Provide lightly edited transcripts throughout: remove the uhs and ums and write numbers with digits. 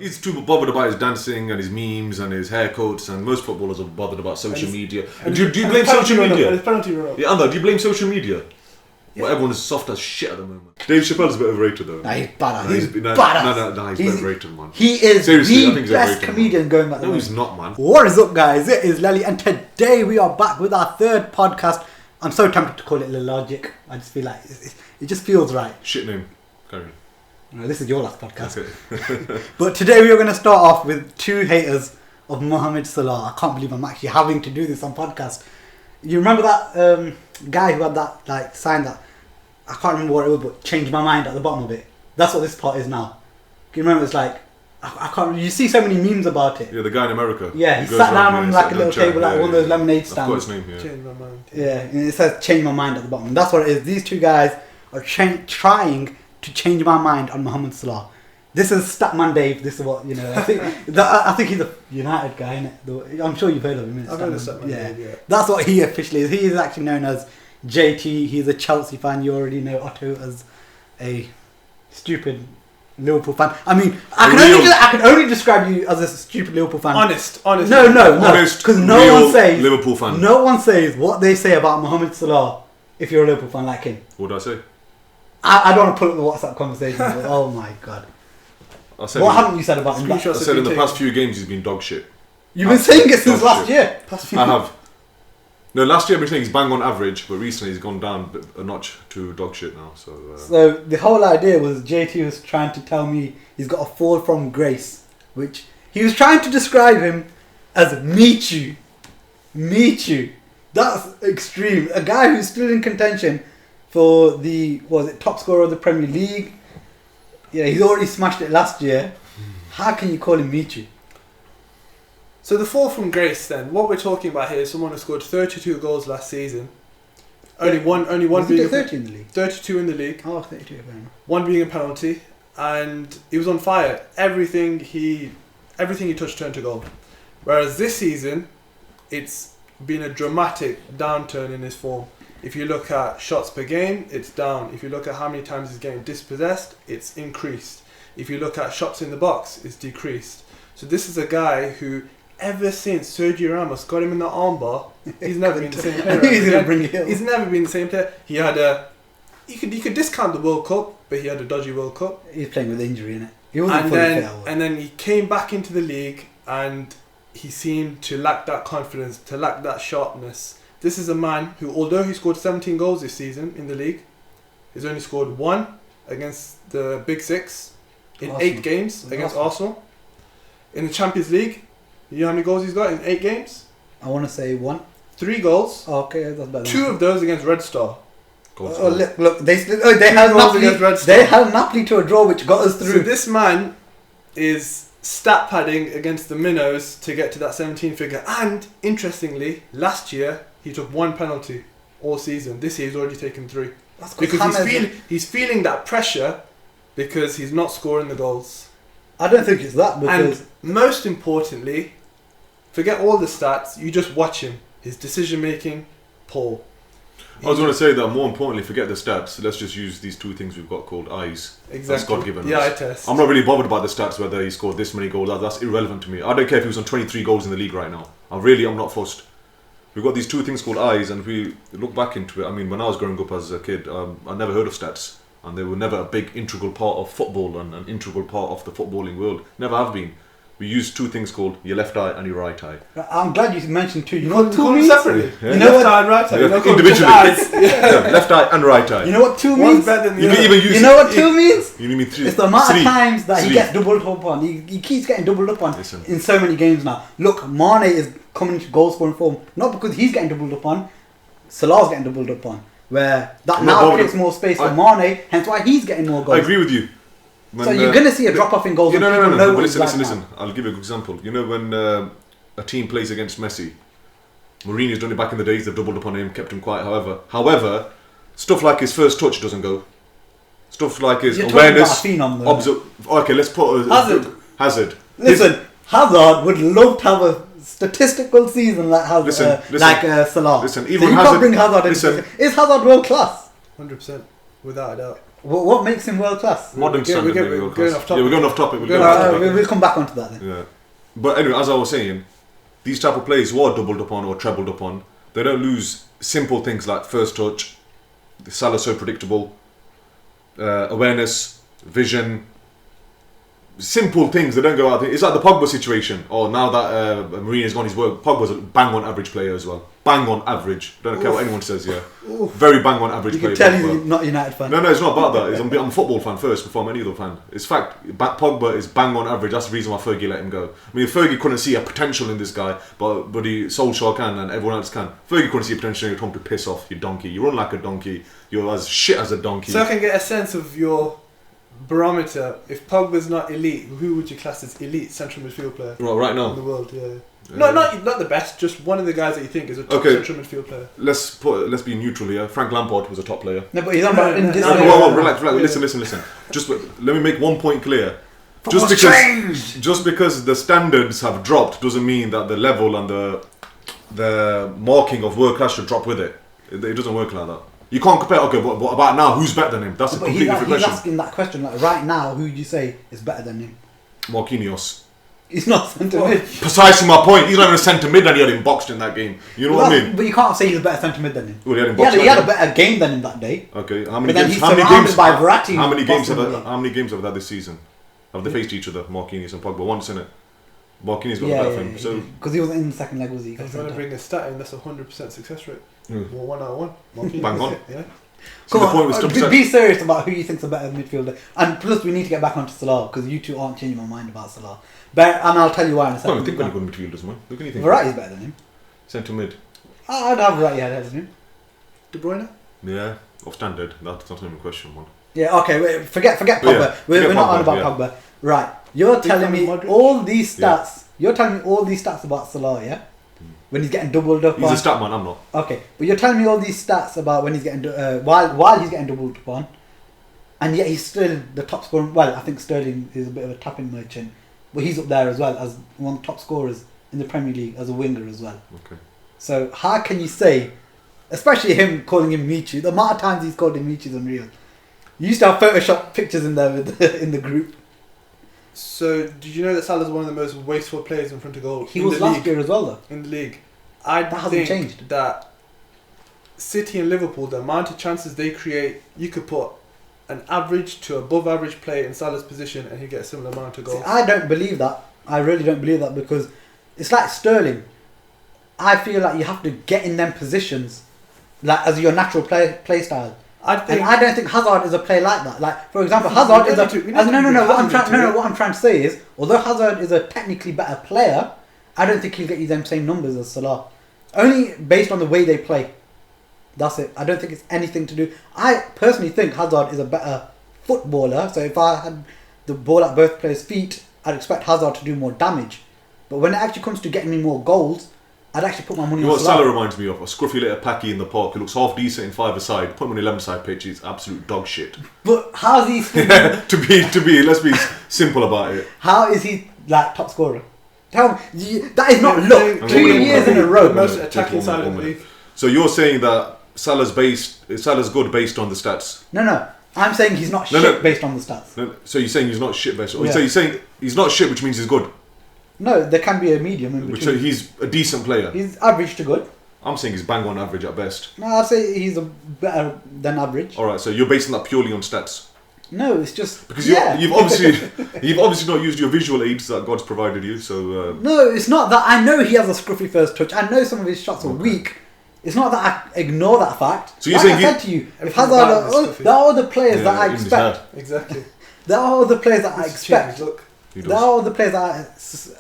He's too bothered about his dancing and his memes and his haircuts, and most footballers are bothered about social media. Do you blame social media? Yeah, Ando, do you blame social media? Yeah. Well, everyone is soft as shit at the moment. Dave Chappelle's a bit overrated though. Nah, he's badass. He's badass. He's overrated, man. He is seriously, the best comedian going back. No, he's not, man. What is up, guys? It is Lely, and today we are back with our third podcast. I'm so tempted to call it Logic. I just feel like it just feels right. Shit name. Carry on. No, this is your last podcast. Okay. But today we are going to start off with two haters of Mohamed Salah. I can't believe I'm actually having to do this on podcast. You remember that guy who had that sign that, I can't remember what it was, but changed my mind at the bottom of it? That's what this part is now. You remember, it's like, I can't. You see so many memes about it. Yeah, the guy in America. Yeah, he sat down on like a little table, like one of those lemonade stands. I've got his name, yeah. Change my mind. Yeah, and it says change my mind at the bottom. That's what it is. These two guys are trying to change my mind on Mohamed Salah. This is Statman Dave. This is what, you know. I think he's a United guy, innit? I'm sure you've heard of him. I've heard of Statman Dave, yeah. That's what he officially is. He is actually known as JT. He's a Chelsea fan. You already know Otto as a stupid Liverpool fan. I mean, I can only describe you as a stupid Liverpool fan. Honest. No. Because no one says Liverpool fan. No one says what they say about Mohamed Salah if you're a Liverpool fan like him. What did I say? I don't want to pull up the WhatsApp conversation. But oh my god! What haven't you said about him? I said in the past few games he's been dog shit. You've been saying it since last year. I have. No, last year I've been saying he's bang on average, but recently he's gone down a notch to dog shit now. So the whole idea was JT was trying to tell me he's got a fall from grace, which he was trying to describe him as Michu. That's extreme. A guy who's still in contention for the top scorer of the Premier League. Yeah, he's already smashed it last year. How can you call him Michu? So the fall from grace then, what we're talking about here is someone who scored 32 goals last season. Only one being 30 in the league. 32 in the league. Oh, 32 again. One being a penalty, and he was on fire. Everything he touched turned to goal. Whereas this season, it's been a dramatic downturn in his form. If you look at shots per game, it's down. If you look at how many times he's getting dispossessed, it's increased. If you look at shots in the box, it's decreased. So this is a guy who, ever since Sergio Ramos got him in the armbar, he's never been the same player. He's never been the same player. He had you could discount the World Cup, but he had a dodgy World Cup. He's playing with injury, innit? He wasn't fully fit. And then he came back into the league, and he seemed to lack that confidence, to lack that sharpness. This is a man who, although he scored 17 goals this season in the league, he's only scored one against the Big Six in Arsenal. 8 games against Arsenal. In the Champions League, you know how many goals he's got in 8 games? I want to say 1. 3 goals. Oh, okay, that's better. 2 of those against Red Star. Look, they held Napoli to a draw, which got us through. So this man is stat padding against the minnows to get to that 17 figure. And interestingly, last year he took 1 penalty all season. This year he's already taken 3. That's because he's feeling that pressure because he's not scoring the goals. I don't think it's that, because... And most importantly, forget all the stats, you just watch him. His decision making, poor. I was going to say that more importantly, forget the stats. Let's just use these 2 things we've got called eyes. Exactly. That's God given us. Yeah, I test. I'm not really bothered about the stats, whether he scored this many goals. That's irrelevant to me. I don't care if he was on 23 goals in the league right now. I'm not fussed. We've got these 2 things called eyes, and if we look back into it, I mean, when I was growing up as a kid, I never heard of stats. And they were never a big integral part of football and an integral part of the footballing world. Never have been. We use 2 things called your left eye and your right eye. I'm glad you mentioned 2. You know what 2 means? Separately. Yeah. You know left eye and right eye. Yeah, individually. Yeah, left eye and right eye. You know what 2 means? Better than you can even use. You know what 2 means? You mean 3? It's the amount of times that he gets doubled up on. He keeps getting doubled up on in so many games now. Look, Mane is coming into goal scoring form, not because he's getting doubled up on. Salah's getting doubled up on. Where that now creates more space for Mane, hence why he's getting more goals. I agree with you. So you're going to see a drop off in goals. No. But listen. I'll give you a good example. You know when a team plays against Messi, Mourinho's done it back in the days. They've doubled up on him, kept him quiet. However, stuff like his first touch doesn't go. Stuff like his awareness. Okay, let's put Hazard. Listen, Hazard would love to have a statistical season like Salah. Listen, even so you can't bring Hazard in. Is Hazard world class? 100%, without a doubt. What makes him world class? Modern standard, maybe world class. off topic. Yeah, we're going off topic. We'll come back onto that then. Yeah. But anyway, as I was saying, these type of players who are doubled upon or trebled upon, they don't lose simple things like first touch. Salah's so predictable. Awareness, vision. Simple things, they don't go out. It's like the Pogba situation. Oh, now that Mourinho's gone his work, Pogba's a bang on average player as well. Bang on average. Don't care what anyone says, yeah. Very bang on average player. You can tell he's not a United fan. No, it's not about that. I'm a football fan first before I'm any other fan. It's fact. Pogba is bang on average. That's the reason why Fergie let him go. I mean, Fergie couldn't see a potential in this guy, but Solskjaer can and everyone else can. Fergie couldn't see a potential in him. Told him to piss off, you donkey. You run like a donkey. You're as shit as a donkey. So I can get a sense of your barometer. If Pogba's not elite, who would you class as elite central midfield player? Right now in the world, yeah. No, not the best. Just one of the guys that you think is a top central midfield player. Let's be neutral here. Frank Lampard was a top player. No, but he's not about in this. Relax. Listen. Just let me make one point clear. Just because the standards have dropped doesn't mean that the level and the marking of world class should drop with it. It doesn't work like that. You can't compare. Okay, but about now, who's better than him? That's a completely different question. He's asking that question. Like right now, who would you say is better than him? Marquinhos. He's not centre mid. Precisely my point. He's not even a centre mid, and he had him boxed in that game. You know what I mean? But you can't say he's a better centre mid than him. Well, he had him boxed. He had a better game than him that day. Okay, how many games have they had this season? Have they faced each other, Marquinhos and Pogba? Once, innit? Marquinhos got the better for him. So because he wasn't in the second leg, was he? If you want to bring a stat in, that's 100% success rate. Well, 1 out of 1. Bang on. Yeah. So the point was be serious about who you think's a better midfielder. And plus, we need to get back onto Salah because you two aren't changing my mind about Salah. And I'll tell you why in a second. I think when you good midfielders, man. Who can you think? Verratti's better than him. Centre mid. I'd have Verratti ahead of him. De Bruyne? Yeah, off standard. That's not even a question, man. Yeah, okay. Wait, forget Pogba. Yeah, we're not on about Pogba. Right. You're telling me all these stats. Yeah. You're telling me all these stats about Salah, yeah? When he's getting doubled up. He's a stat man. I'm not. Okay, but you're telling me all these stats about when he's getting while he's getting doubled upon, and yet he's still the top scorer. Well, I think Sterling is a bit of a tapping merchant, but he's up there as well as one of the top scorers in the Premier League as a winger as well. Okay. So how can you say, especially him calling him Michu? The amount of times he's called him Michu is unreal. You used to have Photoshop pictures in there in the group. So, did you know that Salah's one of the most wasteful players in front of goal? He was last year as well, though. In the league. I think that City and Liverpool, the amount of chances they create, you could put an average to above average player in Salah's position and he'd get a similar amount of goals. See, I don't believe that. I really don't believe that because it's like Sterling. I feel like you have to get in them positions like as your natural play style. I don't think Hazard is a player like that. Like, for example, Hazard is a... What I'm trying to say is, although Hazard is a technically better player, I don't think he'll get you them same numbers as Salah. Only based on the way they play. That's it. I don't think it's anything to do... I personally think Hazard is a better footballer. So if I had the ball at both players' feet, I'd expect Hazard to do more damage. But when it actually comes to getting me more goals, I'd actually put my money on Salah. Salah reminds me of a scruffy little packy in the park who looks half decent in 5-a-side. Put him on 11-side pitch, he's absolute dog shit. But how's he? to be, let's be simple about it. How is he like top scorer? Tell me, that is not luck. 2 years in a row. Most attacking side of the league. So you're saying that Salah's good based on the stats? No. I'm saying he's not shit based on the stats. No, so you're saying he's not shit based on... So you're saying he's not shit, which means he's good? No, there can be a medium in between. So he's a decent player? He's average to good. I'm saying he's bang on average at best. No, I'd say he's better than average. Alright, so you're basing that purely on stats? No, it's just... Because you've obviously not used your visual aids that God's provided you, so... No, it's not that. I know he has a scruffy first touch. I know some of his shots are weak. It's not that I ignore that fact. So you're saying I said to you, if Hazard... There are other players that I expect. Exactly. There are other players that I expect. Look. There are the players that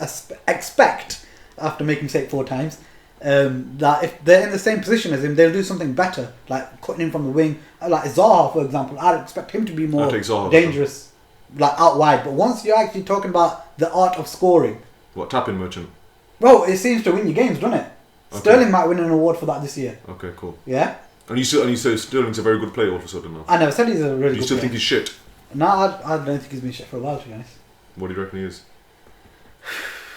I expect, after making mistake 4 times, that if they're in the same position as him, they'll do something better, like cutting him from the wing. Like Zaha, for example, I'd expect him to be more dangerous, like out wide. But once you're actually talking about the art of scoring... What, tapping merchant? Well, it seems to win you games, doesn't it? Okay. Sterling might win an award for that this year. Okay, cool. Yeah? And you say Sterling's a very good player all of a sudden now? I never said he's a really good player. You still think he's shit? No, I don't think he's been shit for a while, to be honest. What do you reckon he is?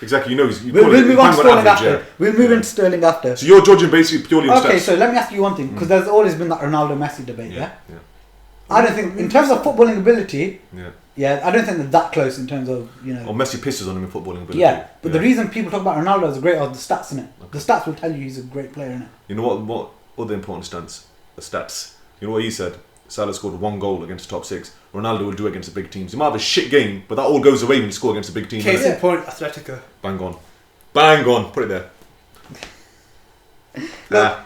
Exactly, you know he's... We'll move on to Sterling after. Yeah. We'll move into Sterling after. So you're judging basically purely on stats? Okay, so let me ask you one thing, because there's always been that Ronaldo-Messi debate, yeah? I don't think, in terms of footballing ability, Yeah. I don't think they're that close in terms of, you know. Or Messi pisses on him in footballing ability. Yeah, but the reason people talk about Ronaldo as great are the stats in it. Okay. The stats will tell you he's a great player in it. You know what other important stats? You know what he said? Salah scored 1 goal against the top 6. Ronaldo will do it against the big teams. He might have a shit game, but that all goes away when you score against the big team. Case innit? in point, Atletico. Bang on. Bang on. Put it there.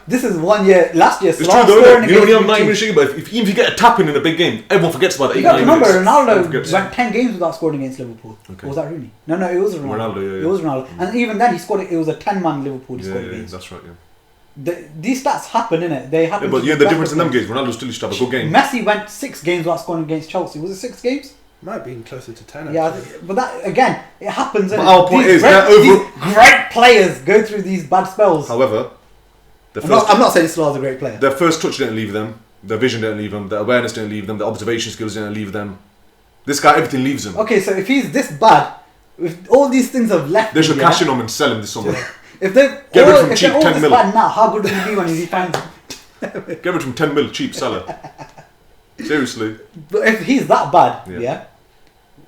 This is 1 year. Last year, It's Salah true though, scoring innit? You know when you have against 90 big minutes teams. shaking, but even if you get a tap in a big game, everyone forgets about it. You got to remember, Ronaldo Forgets. went 10 games without scoring against Liverpool. Okay. Or was that Rooney? No, it was Ronaldo. Ronaldo, It was Ronaldo. And even then, he scored. It was a 10-man Liverpool he scored Yeah, against. that's right, yeah. These stats happen, innit? They happen. Yeah, but to yeah, the the difference in them best games, Ronaldo still used to have a good game. Messi went 6 games without scoring against Chelsea. Was it 6 games? Might have been closer to 10. Yeah, actually. but that again, it happens. But innit? our point is, they're over- these great players go through these bad spells. However, I'm not saying Salah's a great player. their first touch didn't leave them, their vision didn't leave them, their awareness didn't leave them, their observation skills didn't leave them. This guy, everything leaves him. Okay, so if he's this bad, if all these things have left, They should him, cash in on him and sell him this summer. If they Get rid all, of him if cheap, they're all 10 this mil. bad now, how good will he be when he finds? Get rid from 10 mil, cheap seller. Seriously. But if he's that bad, Yeah.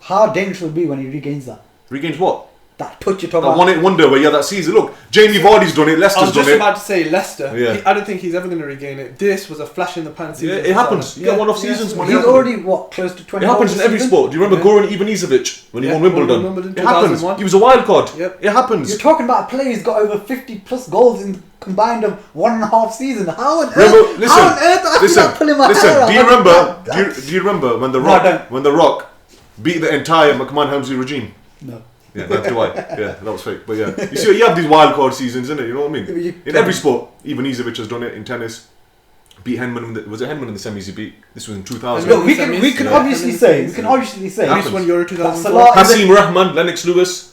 how dangerous will it be when he regains that? Regains what? That touch you're talking That about. 1-8 wonder where that season. Look, Jamie Vardy's done it, I Leicester's was done just it. about to say Leicester. Yeah. I don't think he's ever going to regain it. This was a flash in the pan Yeah, season. it happens. You get one off seasons, man. He's already close to 20. It happens goals in this every season? sport. Do you remember Yeah. Goran Ivanisevic when he Yeah, won Wimbledon? won Wimbledon It happens. 2001. He was a wild card. Yep. It happens. You're talking about a player who's got over 50 plus goals in combined of 1.5 season. How on Remember, earth? How on earth? I'm not pulling my hair out. do you remember? Do you remember when the No, Rock I don't. when the Rock beat the entire McMahon Helmsley regime? No. Yeah, that's do I. Yeah, that was fake. But yeah, you see, you have these wild card seasons, innit? You know what I mean? In every sport, even Ivanisevic has done it in tennis. Beat Henman. Was it Henman in the semis? He beat. This was in 2000. Look, we can Yeah. obviously say Greece won Euro 2004. Salah- Hasim Rahman, Lennox Lewis.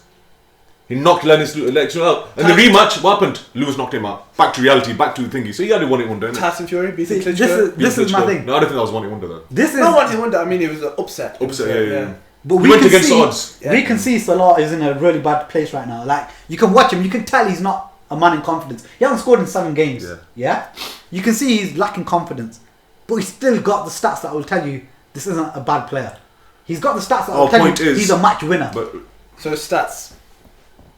He knocked Lennox Lewis out. And the rematch, what happened? Lewis knocked him out. Back to reality, back to the thingy. So he had a 1-8 wonder, innit? Tyson Fury beating See, Klitschko. this is my thing. No, I don't think that was 1-8 wonder though. This is No one wonder. I mean, it was an upset. Upset, yeah. But He we went can against see, the odds. Yeah. we can see Salah is in a really bad place right now. Like, you can watch him, you can tell he's not a man in confidence. He hasn't scored in 7 games. Yeah? You can see he's lacking confidence. But he's still got the stats that will tell you this isn't a bad player. He's got the stats that will Our tell point you is- he's a match winner. But So stats.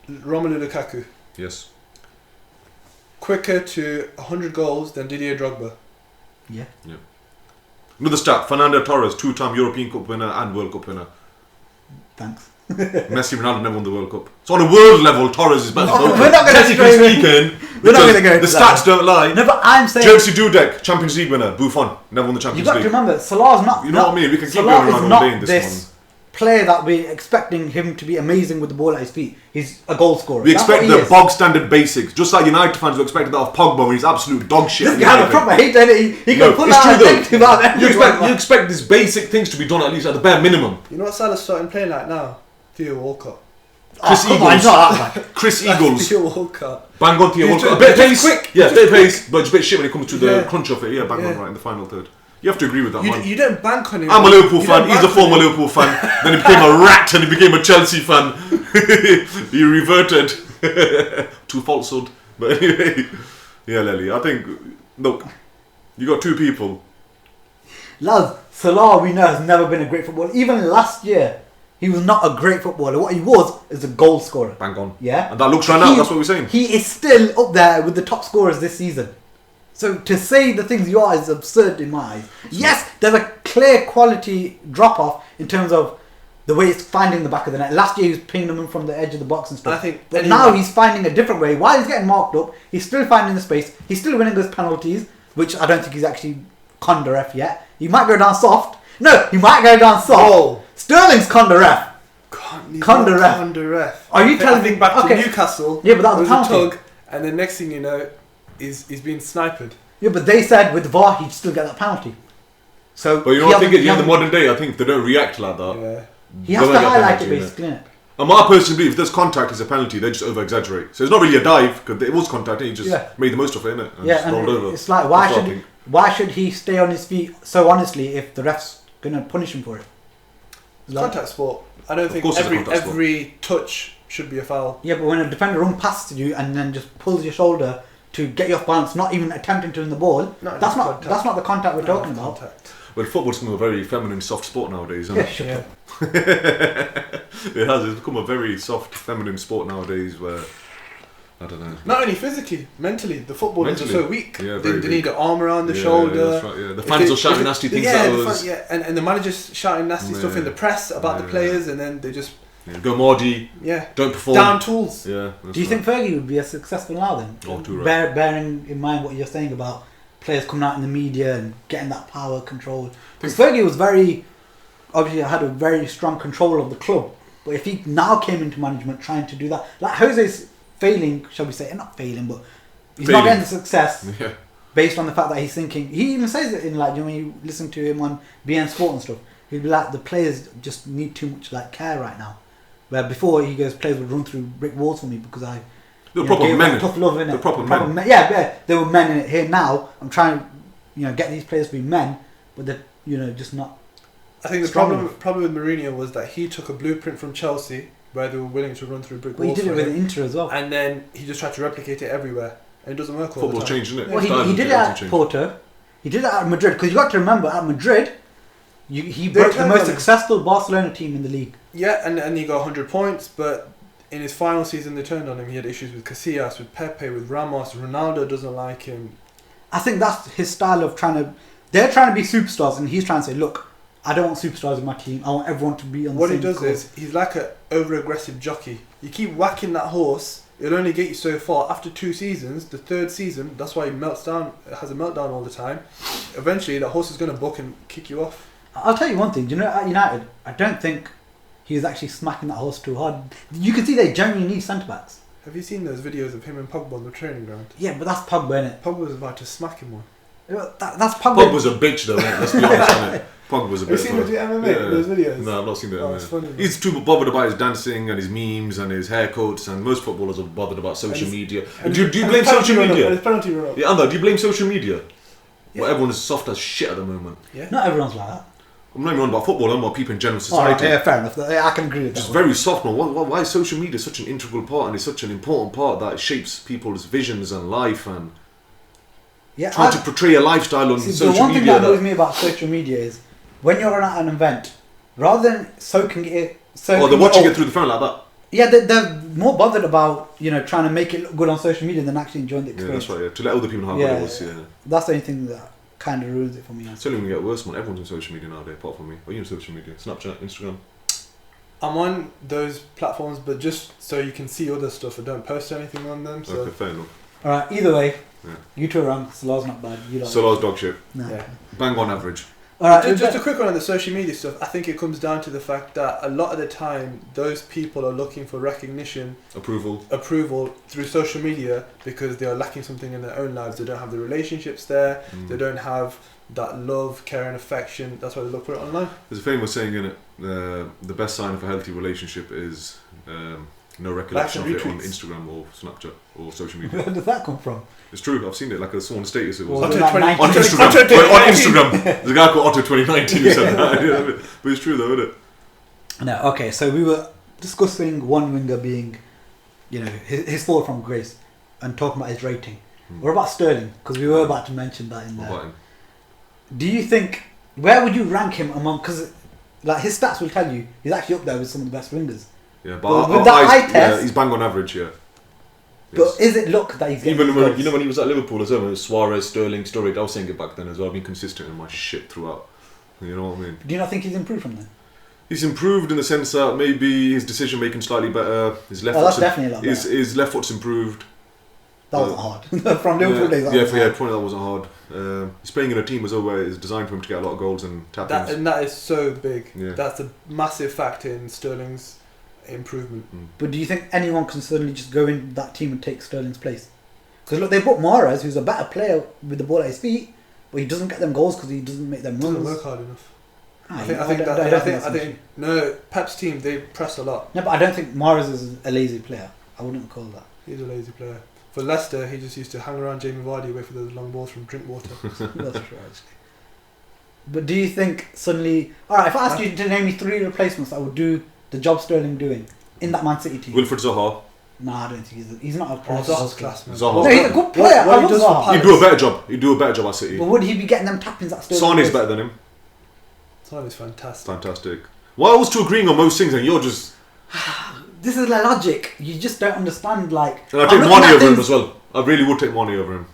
Romelu Lukaku. yes, Quicker to 100 goals than Didier Drogba. Yeah. another stat: Fernando Torres, 2-time European Cup winner and World Cup winner. Thanks. Messi, Ronaldo never won the World Cup. So on a world level, Torres is better. No, we're not gonna Technically stray- speaking, we're not because gonna go the into that. stats don't lie. No, but I'm saying Jersey Dudek, Champions League winner. Buffon never won the you Champions got to League. remember Salah's not. You know what I mean? We can keep Salah going around is all not day in this this player that we're expecting him to be amazing with the ball at his feet. He's a goal scorer. We That's expect what he the is. bog standard basics, just like United fans were expected that of Pogba when he's absolute dog shit. This at guy's a United. proper hater. He No, can pull it's out true a though. negative out of You everyone. expect, you expect these basic things to be done at least at the bare minimum. You know what Salah's starting playing like now? Theo Walcott. Chris come on, Eagles. not that bad. Chris Eagles. Theo Walcott. Bang on to your He's World Cup. A just- bit of just pace. quick. Yeah, Just bit of quick. pace, but it's a bit shit when it comes to the Yeah. crunch of it. Yeah, bang on Yeah. right in the final third. You have to agree with that, man. You don't bank on him. I'm a Liverpool You fan. don't He's a bank on former him. Liverpool fan. Then he became a rat and he became a Chelsea fan. He reverted to falsehood. But anyway, yeah, Lely. I think, look, you got two people. Laz, Salah we know has never been a great footballer. Even last year, he was not a great footballer. What he was is a goal scorer. Bang on. Yeah? And that looks right now. That's what we're saying. He is still up there with the top scorers this season. So to say the things you are is absurd in my eyes. Yes, there's a clear quality drop off in terms of the way it's finding the back of the net. Last year he was pinging them in from the edge of the box and stuff. I think but anyone- now he's finding a different way. While he's getting marked up, he's still finding the space. He's still winning those penalties, which I don't think he's actually conned the ref yet. He might go down soft. No, he might go down soft. Oh. Sterling's conned the ref. Conde ref. Are you I telling think me- back okay. to Newcastle? Yeah, but that was there a was a penalty. tug, and the next thing you know, he's being sniped. Yeah, but they said with VAR he'd still get that penalty. So But you know what I think? In the modern day, I think they don't react like that. Yeah. he has They to won't get highlight penalty, it innit? basically, innit? And my personal belief, if there's contact as a penalty, they just over-exaggerate. So it's not really a dive, because it was contact, and he just Yeah. made the most of it, innit? And Yeah, just rolled and over. it's like That's what I think. why should he stay on his feet so honestly if the ref's gonna punish him for it? Like- Contact sport. I don't think course it's a contact sport. every touch should be a foul. Yeah, but when a defender run past you and then just pulls your shoulder to get you off balance, not even attempting to win the ball, No, that's that's not contact. that's not the contact we're talking about. Contact. Well, football's become a very feminine, soft sport nowadays, isn't it? Yeah. It has. It's become a very soft, feminine sport nowadays where, I don't know. Not only physically, mentally, the footballers are so weak. Yeah, they very need an arm around the Yeah, shoulder. yeah, that's right, yeah. The fans are shouting nasty things at us. And the manager's shouting nasty stuff in the press about the players, and then they just go Mardy. Don't perform. Down tools. Yeah. Do you think Fergie would be as successful now then? Oh, too right. Bearing in mind what you're saying about players coming out in the media and getting that power control. Because Fergie was obviously had a very strong control of the club. But if he now came into management trying to do that, like Jose's failing, shall we say, not failing, but he's not getting the success based on the fact that he's thinking. He even says it in like, when you listen to him on BN Sport and stuff, he'd be like, the players just need too much like care right now. Where before he goes, players would run through brick walls for me because I. The proper men. Tough love in it. The proper men. Yeah, they were men in it. Here now, I'm trying to, get these players to be men, but they're, just not. I think the problem with Mourinho was that he took a blueprint from Chelsea where they were willing to run through brick walls. Well, he did it with Inter as well, and then he just tried to replicate it everywhere, and it doesn't work all the time. Football's changed, isn't it? Well, he did it at Porto. He did it at Madrid because you got to remember at Madrid, he broke the most successful Barcelona team in the league. Yeah, and he got 100 points, but in his final season they turned on him. He had issues with Casillas, with Pepe, with Ramos. Ronaldo doesn't like him. I think that's his style of they're trying to be superstars and he's trying to say, look, I don't want superstars in my team. I want everyone to be on the same What he does course. is, he's like an over-aggressive jockey. You keep whacking that horse, it'll only get you so far. After 2 seasons, the 3rd season, that's why he has a meltdown all the time. Eventually, that horse is going to buck and kick you off. I'll tell you one thing. Do you know, at United, I don't think he was actually smacking that horse too hard. You can see they genuinely need centre-backs. Have you seen those videos of him and Pogba on the training ground? Yeah, but that's Pogba, innit? Pogba was about to smack him one. That's Pogba. Pogba's a bitch though, mate. Let's be honest, innit? Pogba's a bitch. Have you seen the MMA, those videos? No, I've not seen the MMA. It's funny. He's too bothered about his dancing and his memes and his haircuts, and most footballers are bothered about social media. Do you blame social media? Penalty run-up. Yeah, Anda, do you blame social media? Well, everyone is soft as shit at the moment. Yeah. Not everyone's like that. I'm not even on about football, I'm about people in general society. Yeah, fair enough. I can agree with that. It's very soft, man. Why is social media such an integral part and it's such an important part that shapes people's visions and life and trying to portray a lifestyle on social media? The one thing that annoys me about social media is when you're at an event, rather than soaking it... they're watching it through the phone like that. Yeah, they're more bothered about, trying to make it look good on social media than actually enjoying the experience. Yeah, that's right, yeah. To let other people know how good it was, yeah. That's the only thing that kind of ruins it for me. It's only going to get worse, man. Everyone's on social media nowadays, apart from me. Are you on social media? Snapchat, Instagram? I'm on those platforms, but just so you can see other stuff. I don't post anything on them. So. Okay, fair enough. Alright, either way, you two are wrong. Salah's not bad. Salah's dog shit. No. Yeah. Bang on average. Alright, just a quick one on the social media stuff. I think it comes down to the fact that a lot of the time, those people are looking for recognition, approval through social media because they are lacking something in their own lives. They don't have the relationships there. They don't have that love, care, and affection. That's why they look for it online. There's a famous saying in it: the best sign of a healthy relationship is no recollection of it on Instagram or Snapchat or social media. Where did that come from? It's true. I've seen it. Like someone's status. It was On Instagram. There's a guy called Otto 2019 who said that. But it's true though, isn't it? No. Okay. So we were discussing one winger being, his fall from grace, and talking about his rating. What about Sterling? Because we were about to mention that in there. Do you think where would you rank him among? Because like his stats will tell you he's actually up there with some of the best wingers. Yeah, but with that eye test, he's bang on average. Yeah. But is it luck that he's getting even when he was at Liverpool as well, when Suarez, Sterling, Sturridge, I was saying it back then as well. I've been consistent in my shit throughout. You know what I mean? Do you not think he's improved from then? He's improved in the sense that maybe his decision making slightly better. His left that's definitely a lot better. His left foot's improved. That wasn't hard. From Liverpool days. That wasn't hard. He's playing in a team as well where it's designed for him to get a lot of goals and tap-ins. And that is so big. Yeah. That's a massive factor in Sterling's improvement. But do you think anyone can suddenly just go in that team and take Sterling's place? Because look, they put Mahrez, who's a better player with the ball at his feet, but he doesn't get them goals because he doesn't make them runs. Doesn't work hard enough. I think no, Pep's team, they press a lot. No, but I don't think Mahrez is a lazy player. I wouldn't call that. He's a lazy player. For Leicester, he just used to hang around Jamie Vardy, wait for those long balls from Drinkwater. That's true, actually. But do you think suddenly... Alright, if I asked you to name me 3 replacements that would do the job Sterling doing in that Man City team... Wilfred Zaha. Nah, I don't think he's not a player. Zaha's class, man. No, he's a good player. What he does for He'd do a better job. He'd do a better job at City. But would he be getting them tap-ins at Sterling? Sane's better than him. Salah is fantastic. Fantastic. Well, I was to agreeing on most things, and you're just. This is like logic. You just don't understand. Like, And I take money over him as well. I really would take money over him.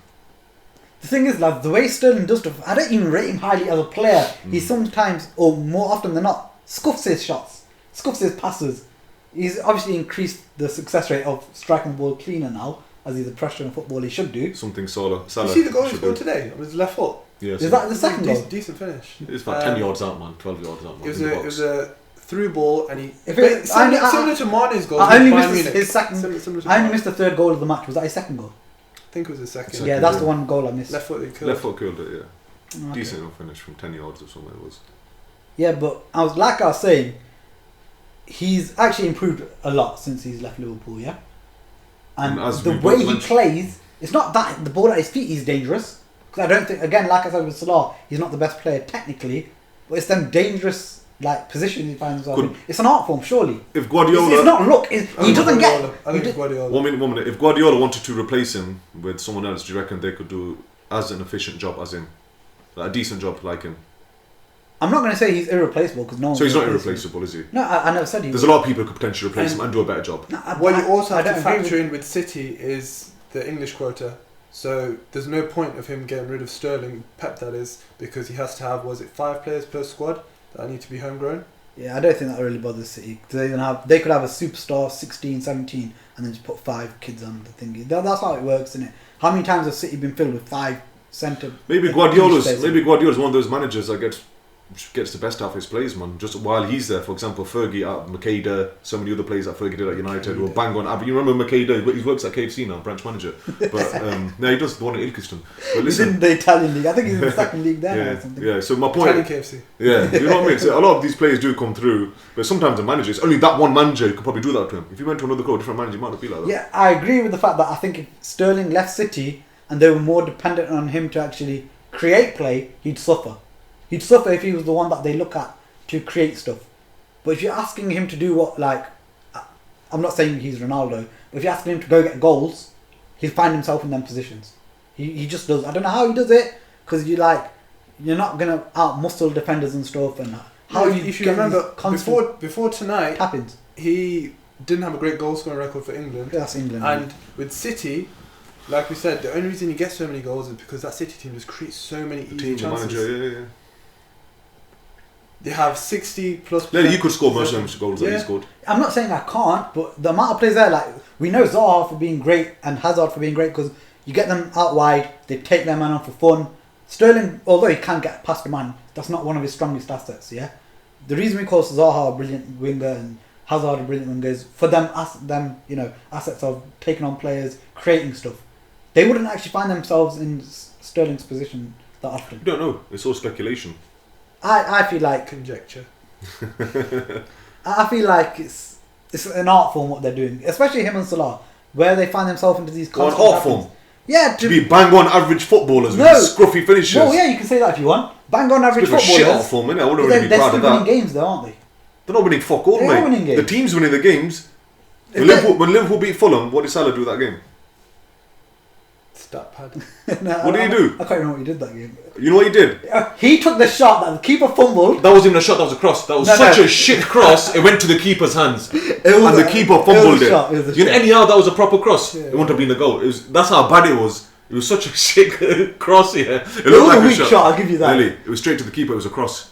The thing is, like, the way Sterling does stuff, I don't even rate him highly as a player. He sometimes, or more often than not, scuffs his shots, scuffs his passes. He's obviously increased the success rate of striking the ball cleaner now, as he's a professional footballer he should do. Something Salah. Did you see the goal he scored today on his left foot? Yes. Is that the second goal? Decent finish. It's about 10 yards out, man. 12 yards out, man. It was a through ball, and he If similar to Mane's goal. I only against Bayern missed Munich. his second. Similar to I only Mane. missed the third goal of the match. Was that his second goal? I think it was his second. Yeah, that's the one goal I missed. Left foot he killed. Left foot killed it, yeah. Okay. Decent enough finish from 10 yards or something it was. Yeah, but I was saying, he's actually improved a lot since he's left Liverpool. Yeah, and as the we way both he mentioned- plays, it's not that the ball at his feet is dangerous. Because I don't think, again, like I said with Salah, he's not the best player technically, but it's them dangerous like positions he finds himself in. It's an art form, surely. If Guardiola... It's not luck. He doesn't get. I think it's Guardiola. 1 minute. If Guardiola wanted to replace him with someone else, do you reckon they could do as an efficient job as him? Like a decent job like him? I'm not going to say he's irreplaceable because no one. So he's not irreplaceable, is he? No, I never said he. There's a lot of people who could potentially replace him and do a better job. No, What you also I have to don't agree factor in with City is the English quota. So there's no point of him getting rid of Sterling, Pep that is, because he has to have, 5 players per squad that need to be homegrown? Yeah, I don't think that really bothers City. They could have a superstar 16, 17 and then just put 5 kids on the thingy. That's how it works, isn't it? How many times has City been filled with 5 centre? Maybe Guardiola's one of those managers that gets the best out of his players, man. Just while he's there, for example, Fergie, Makeda, so many other players that Fergie did at United will bang on. You remember Makeda? He works at KFC now, branch manager. But no, he does the one at Ilkeston. But He's in the Italian league. I think he's in the second league there now or something. Yeah. So my point. Italian KFC. Yeah, you know what I mean. So a lot of these players do come through, but sometimes the managers, only that one manager could probably do that to him. If you went to another club, different manager, it might not be like that. Yeah, I agree with the fact that I think if Sterling left City and they were more dependent on him to actually create play, he'd suffer. He'd suffer if he was the one that they look at to create stuff. But if you're asking him to do what, like, I'm not saying he's Ronaldo, but if you're asking him to go get goals, he'll find himself in them positions. He just does. I don't know how he does it, because you're not going to out-muscle defenders and stuff. And how if you remember, before tonight, tap-ins. he didn't have a great goal scoring record for England. That's England. And with City, like we said, the only reason he gets so many goals is because that City team just creates so many easy chances. Manager, yeah. They have 60 plus. Yeah, you could score most of them goals that he scored. I'm not saying I can't, but the amount of players there, like, we know Zaha for being great and Hazard for being great because you get them out wide, they take their man on for fun. Sterling, although he can get past the man, that's not one of his strongest assets, yeah? The reason we call Zaha a brilliant winger and Hazard a brilliant winger is for them, assets of taking on players, creating stuff. They wouldn't actually find themselves in Sterling's position that often. You don't know. It's all speculation. I feel like Conjecture. I feel like it's an art form what they're doing, especially him and Salah, where they find themselves into these An constant art form? Yeah, To be bang on average footballers with scruffy finishes. Well, yeah, you can say that if you want. Bang on average It's a bit of a footballers. shit art form, innit? I wouldn't But really be they're proud still of that. winning games, though, aren't they? They're not winning fuck all, They mate. are winning games. The team's winning the games. If When Liverpool beat Fulham, what did Salah do that game? Stat pad. What did he do? I can't remember what he did that game. You know what he did? He took the shot that the keeper fumbled. That wasn't even a shot, that was a cross. That was such a shit cross, it went to the keeper's hands. And the keeper fumbled it. Anyhow, that was a proper cross. It wouldn't have been a goal. That's how bad it was. It was such a shit cross here. It was looked like a weak shot, I'll give you that. Really, it was straight to the keeper, it was a cross.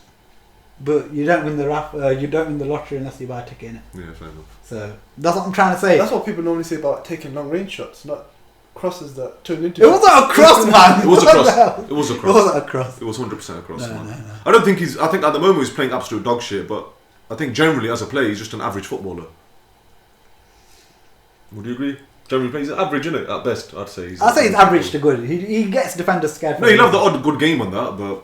But you don't win the lottery unless you buy a ticket in it. Yeah, fair enough. So that's what I'm trying to say. That's what people normally say about taking long range shots, not crosses that turn into. It wasn't a cross, man. It was a cross. It was a cross. It wasn't a cross. It was 100% a cross, No, man. no. I don't think I think at the moment he's playing absolute dog shit, but I think generally as a player he's just an average footballer. Would you agree? Generally he's average, innit? At best, I'd say. I'd say he's average to good. He gets defenders scared. No, he'll have the odd good game on that, but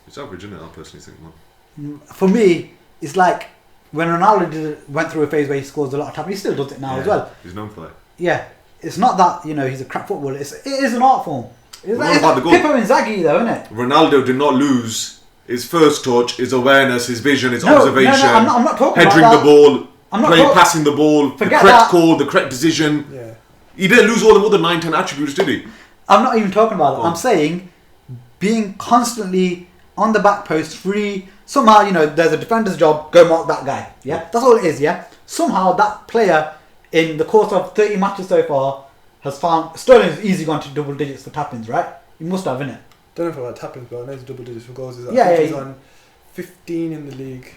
it's average, innit? I personally think, man. For me, it's like when Ronaldo went through a phase where he scores a lot of times. He still does it now as well. He's known for that. Yeah, it's not that he's a crap footballer. It is an art form. It's We're not about the goal. Pippo Inzaghi, though, isn't it? Ronaldo did not lose his first touch, his awareness, his vision, his observation. No, I'm not talking heading about that. the ball, passing the ball, the correct that. call, the correct decision. Yeah. He didn't lose all the other 9-10 attributes, did he? I'm not even talking about that. Oh. I'm saying being constantly on the back post, free. Somehow, there's a defender's job, go mark that guy. Yeah? That's all it is, yeah? Somehow that player, in the course of 30 matches so far, has found... Sterling's easily gone to double digits for tap-ins, right? He must have, innit? Don't know about tap-ins, but I know he's double digits for goals. He's on 15 in the league.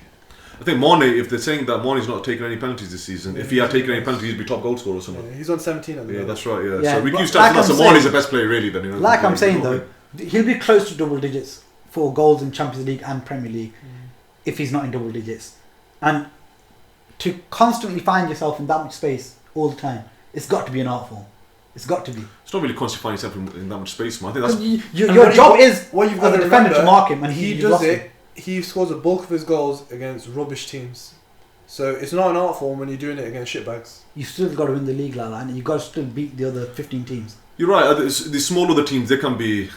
I think Mane, if they're saying that Mane's not taking any penalties this season, if he had taken any penalties, he'd be top goal scorer or something. Yeah, he's on 17 at the moment. That's right, Yeah, so we but can start like so Mane's the best player really then. Like I'm saying though, he'll be close to double digits for goals in Champions League and Premier League if he's not in double digits. And to constantly find yourself in that much space all the time, it's got to be an art form. It's got to be. It's not really constantly finding yourself in that much space, man. I think that's... Your job is, what you've as a defender, to mark him, and he does it. He scores a bulk of his goals against rubbish teams. So it's not an art form when you're doing it against shitbags. You still got to win the league like that, and you got to still beat the other 15 teams. You're right. The small other teams, they can be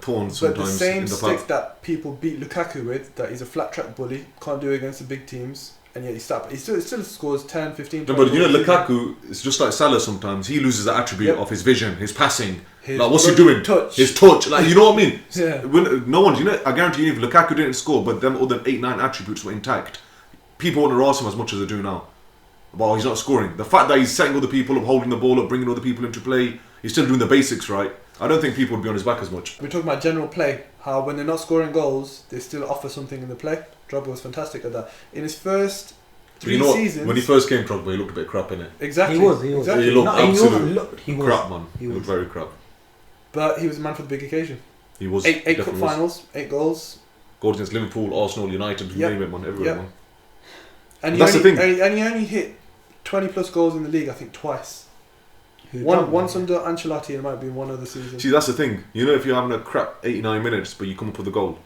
thorns sometimes. But the same in the stick path. that people beat Lukaku with, that he's a flat track bully, can't do it against the big teams, and yet he still scores 10, 15. No, but Lukaku, it's just like Salah sometimes. He loses that attribute of his vision, his passing. What's he doing? His touch. You know what I mean? Yeah. No one, I guarantee you, if Lukaku didn't score, but them other 8-9 attributes were intact, people wouldn't harass him as much as they do now. Well, he's not scoring. The fact that he's setting other people up, holding the ball up, bringing other people into play, he's still doing the basics right. I don't think people would be on his back as much. We're talking about general play, how when they're not scoring goals, they still offer something in the play. Drogba was fantastic at that. In his first 3 seasons... When he first came, Drogba, he looked a bit crap, innit? Exactly. He was. Exactly. He looked he was crap, man. He looked very crap. But he was a man for the big occasion. He was. 8 cup finals, 8 goals. Goals against Liverpool, Arsenal, United, you name it, man. Everywhere, man. And that's the thing. And he only hit 20 plus goals in the league, I think, twice. Once under Ancelotti, and it might be one other season. See, that's the thing. If you're having a crap 89 minutes, but you come up with a goal,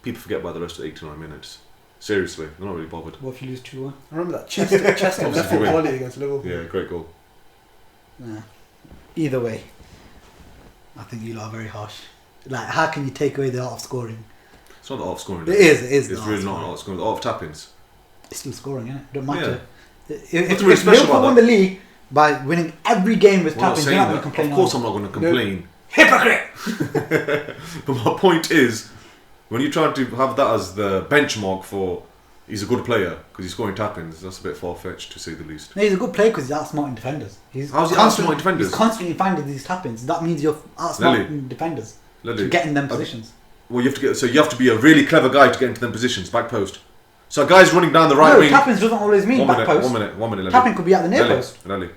people forget about the rest of the 89 minutes. Seriously, they're not really bothered. What if you lose 2-1? I remember that chest and left foot volley against Liverpool. Yeah, great goal. Nah. Either way, I think you lot are very harsh. Like, how can you take away the art of scoring? It's not the art of scoring. It is. It's really not the art of scoring. The art of tap-ins. It's still scoring, isn't it? Don't matter. Yeah. If Liverpool won the league by winning every game with tap-ins, you're not going to complain. Of course I'm not going to complain. Hypocrite! But my point is, when you're trying to have that as the benchmark for he's a good player because he's scoring tap-ins, that's a bit far-fetched to say the least. No, he's a good player because he's outsmarting defenders. How's he outsmarting defenders? He's constantly finding these tap-ins. That means you're outsmarting defenders to get in them positions. Well, you have to be a really clever guy to get into them positions, back post. So a guy's running down the right wing. Tap-ins doesn't always mean back post. 1 minute. Lely. Tap-in could be at the near post. Lely.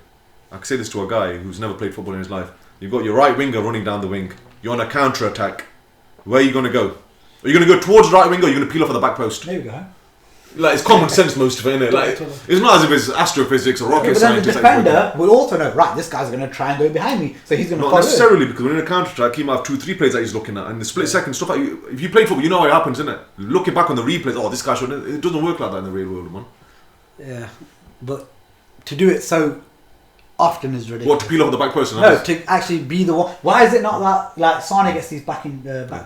I can say this to a guy who's never played football in his life. You've got your right winger running down the wing. You're on a counter-attack. Where are you going to go? Are you going to go towards the right wing or are you going to peel off at the back post? There you go. It's common sense most of it, isn't it? It's not as if it's astrophysics or rocket science. But then the defender will also know, right, this guy's going to try and go behind me, so he's going to follow. Not necessarily, because when in a counter-attack, he might have 2-3 plays that he's looking at, and the split-second stuff, if you play football, you know how it happens, isn't it? Looking back on the replays, this guy shouldn't. It doesn't work like that in the real world, man. Yeah, but to do it so often is ridiculous. What, to peel off the back post? No, to actually be the one. Why is it not that, like, Sane gets these back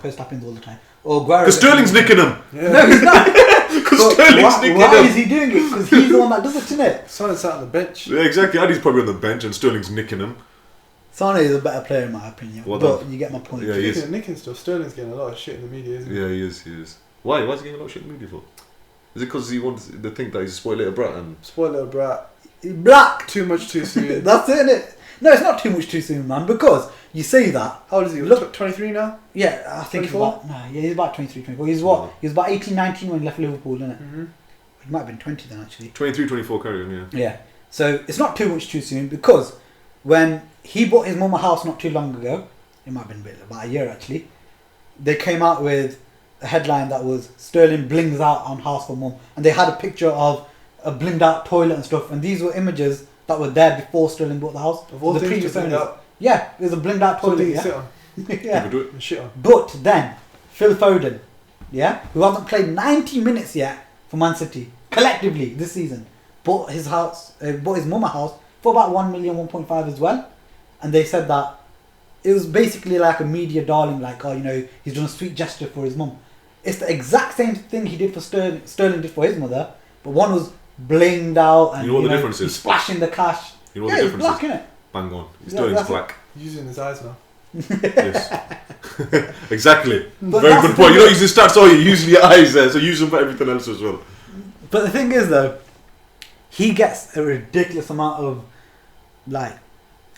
post tap-ins all the time? Or because Sterling's nicking them. Yeah. No, he's not. Because Sterling's nicking them. Why is he doing it? Because he's the one that does it, isn't it? Sane sat on the bench. Yeah, exactly. Addy's probably on the bench and Sterling's nicking him. Sane is a better player in my opinion. But you get my point. Yeah, he is. Nicking stuff. Sterling's getting a lot of shit in the media, isn't he? Yeah, he is. Why? Why is he getting a lot of shit in the media for? Is it because he wants to think that he's a spoiled little brat? Spoiled little brat. Black! Too much too soon. That's it, innit? No, it's not too much too soon, man, because you say that. How old is he? Look, 23 now? Yeah, I think he's about, he's about 23, 24. He was about 18, 19 when he left Liverpool, innit? Mm-hmm. He might have been 20 then, actually. 23, 24, carry on, yeah. Yeah. So, it's not too much too soon, because when he bought his mum a house not too long ago, it might have been about a year, actually, they came out with a headline that was, Sterling blings out on house for mum. And they had a picture of a blinged out toilet and stuff, and these were images that were there before Sterling bought the house. Of all the things previous to bling owners. out. Yeah, it was a blinged out toilet. Something you Yeah. sit on. Yeah. People do it. And shit on. But then, Phil Foden, yeah, who hasn't played 90 minutes yet for Man City, collectively this season, bought his mum a house for about 1 million, 1.5 as well. And they said that it was basically like a media darling, like, he's done a sweet gesture for his mum. It's the exact same thing he did for Sterling did for his mother, but one was blinged out and you know what the difference is? He's splashing the cash. You know what the difference black, is? innit? Bang on. Sterling's black. He's using his eyes now. Yes. Exactly. But Very that's good the point. thing You don't use the stats, or you use your eyes there, so use them for everything else as well. But the thing is, though, he gets a ridiculous amount of like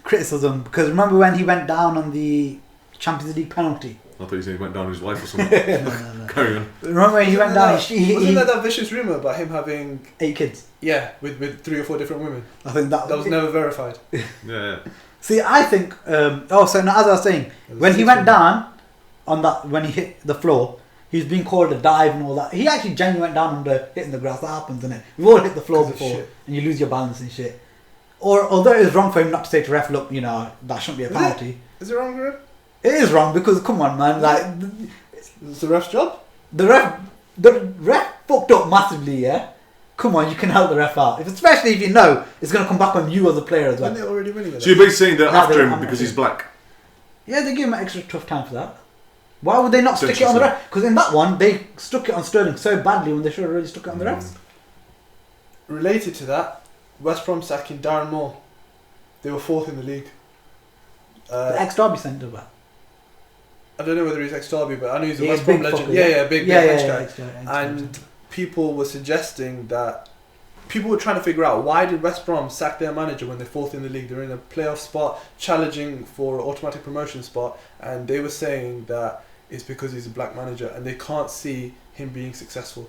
criticism because remember when he went down on the Champions League penalty? I thought you said he went down on his wife or something. No. Carry on. Remember when he went down? Wasn't there that vicious rumor about him having 8 kids. with 3 or 4 different women? I think that Was never verified. Yeah. See, I think. So now as I was saying, when he went down on that, when he hit the floor, he was being called a dive and all that. He actually genuinely went down under hitting the grass. That happens, isn't it? We've all hit the floor before, and you lose your balance and shit. Or although it is wrong for him not to say to ref, look, that shouldn't be a penalty. Is it wrong, Greg? It is wrong because come on, man, like It's the ref's job. the ref fucked up massively. Yeah, come on, you can help the ref out, especially if you know it's gonna come back on you as a player as well. When they're already winning it. So you're basically saying they're No, after they're him not. because he's black? Yeah, they give him an extra tough time for that. Why would they not stick it on the ref? Because in that one, they stuck it on Sterling so badly when they should have really stuck it on the refs. Related to that, West Brom sacking Darren Moore. They were 4th in the league. The ex-Derby centre back. I don't know whether he's ex-Derby, but I know he's a Yeah, West Brom big legend. fucker, Yeah, big hench guy. ex-Derby And people were suggesting that people were trying to figure out why did West Brom sack their manager when they're 4th in the league? They're in a playoff spot, challenging for an automatic promotion spot, and they were saying that it's because he's a black manager and they can't see him being successful.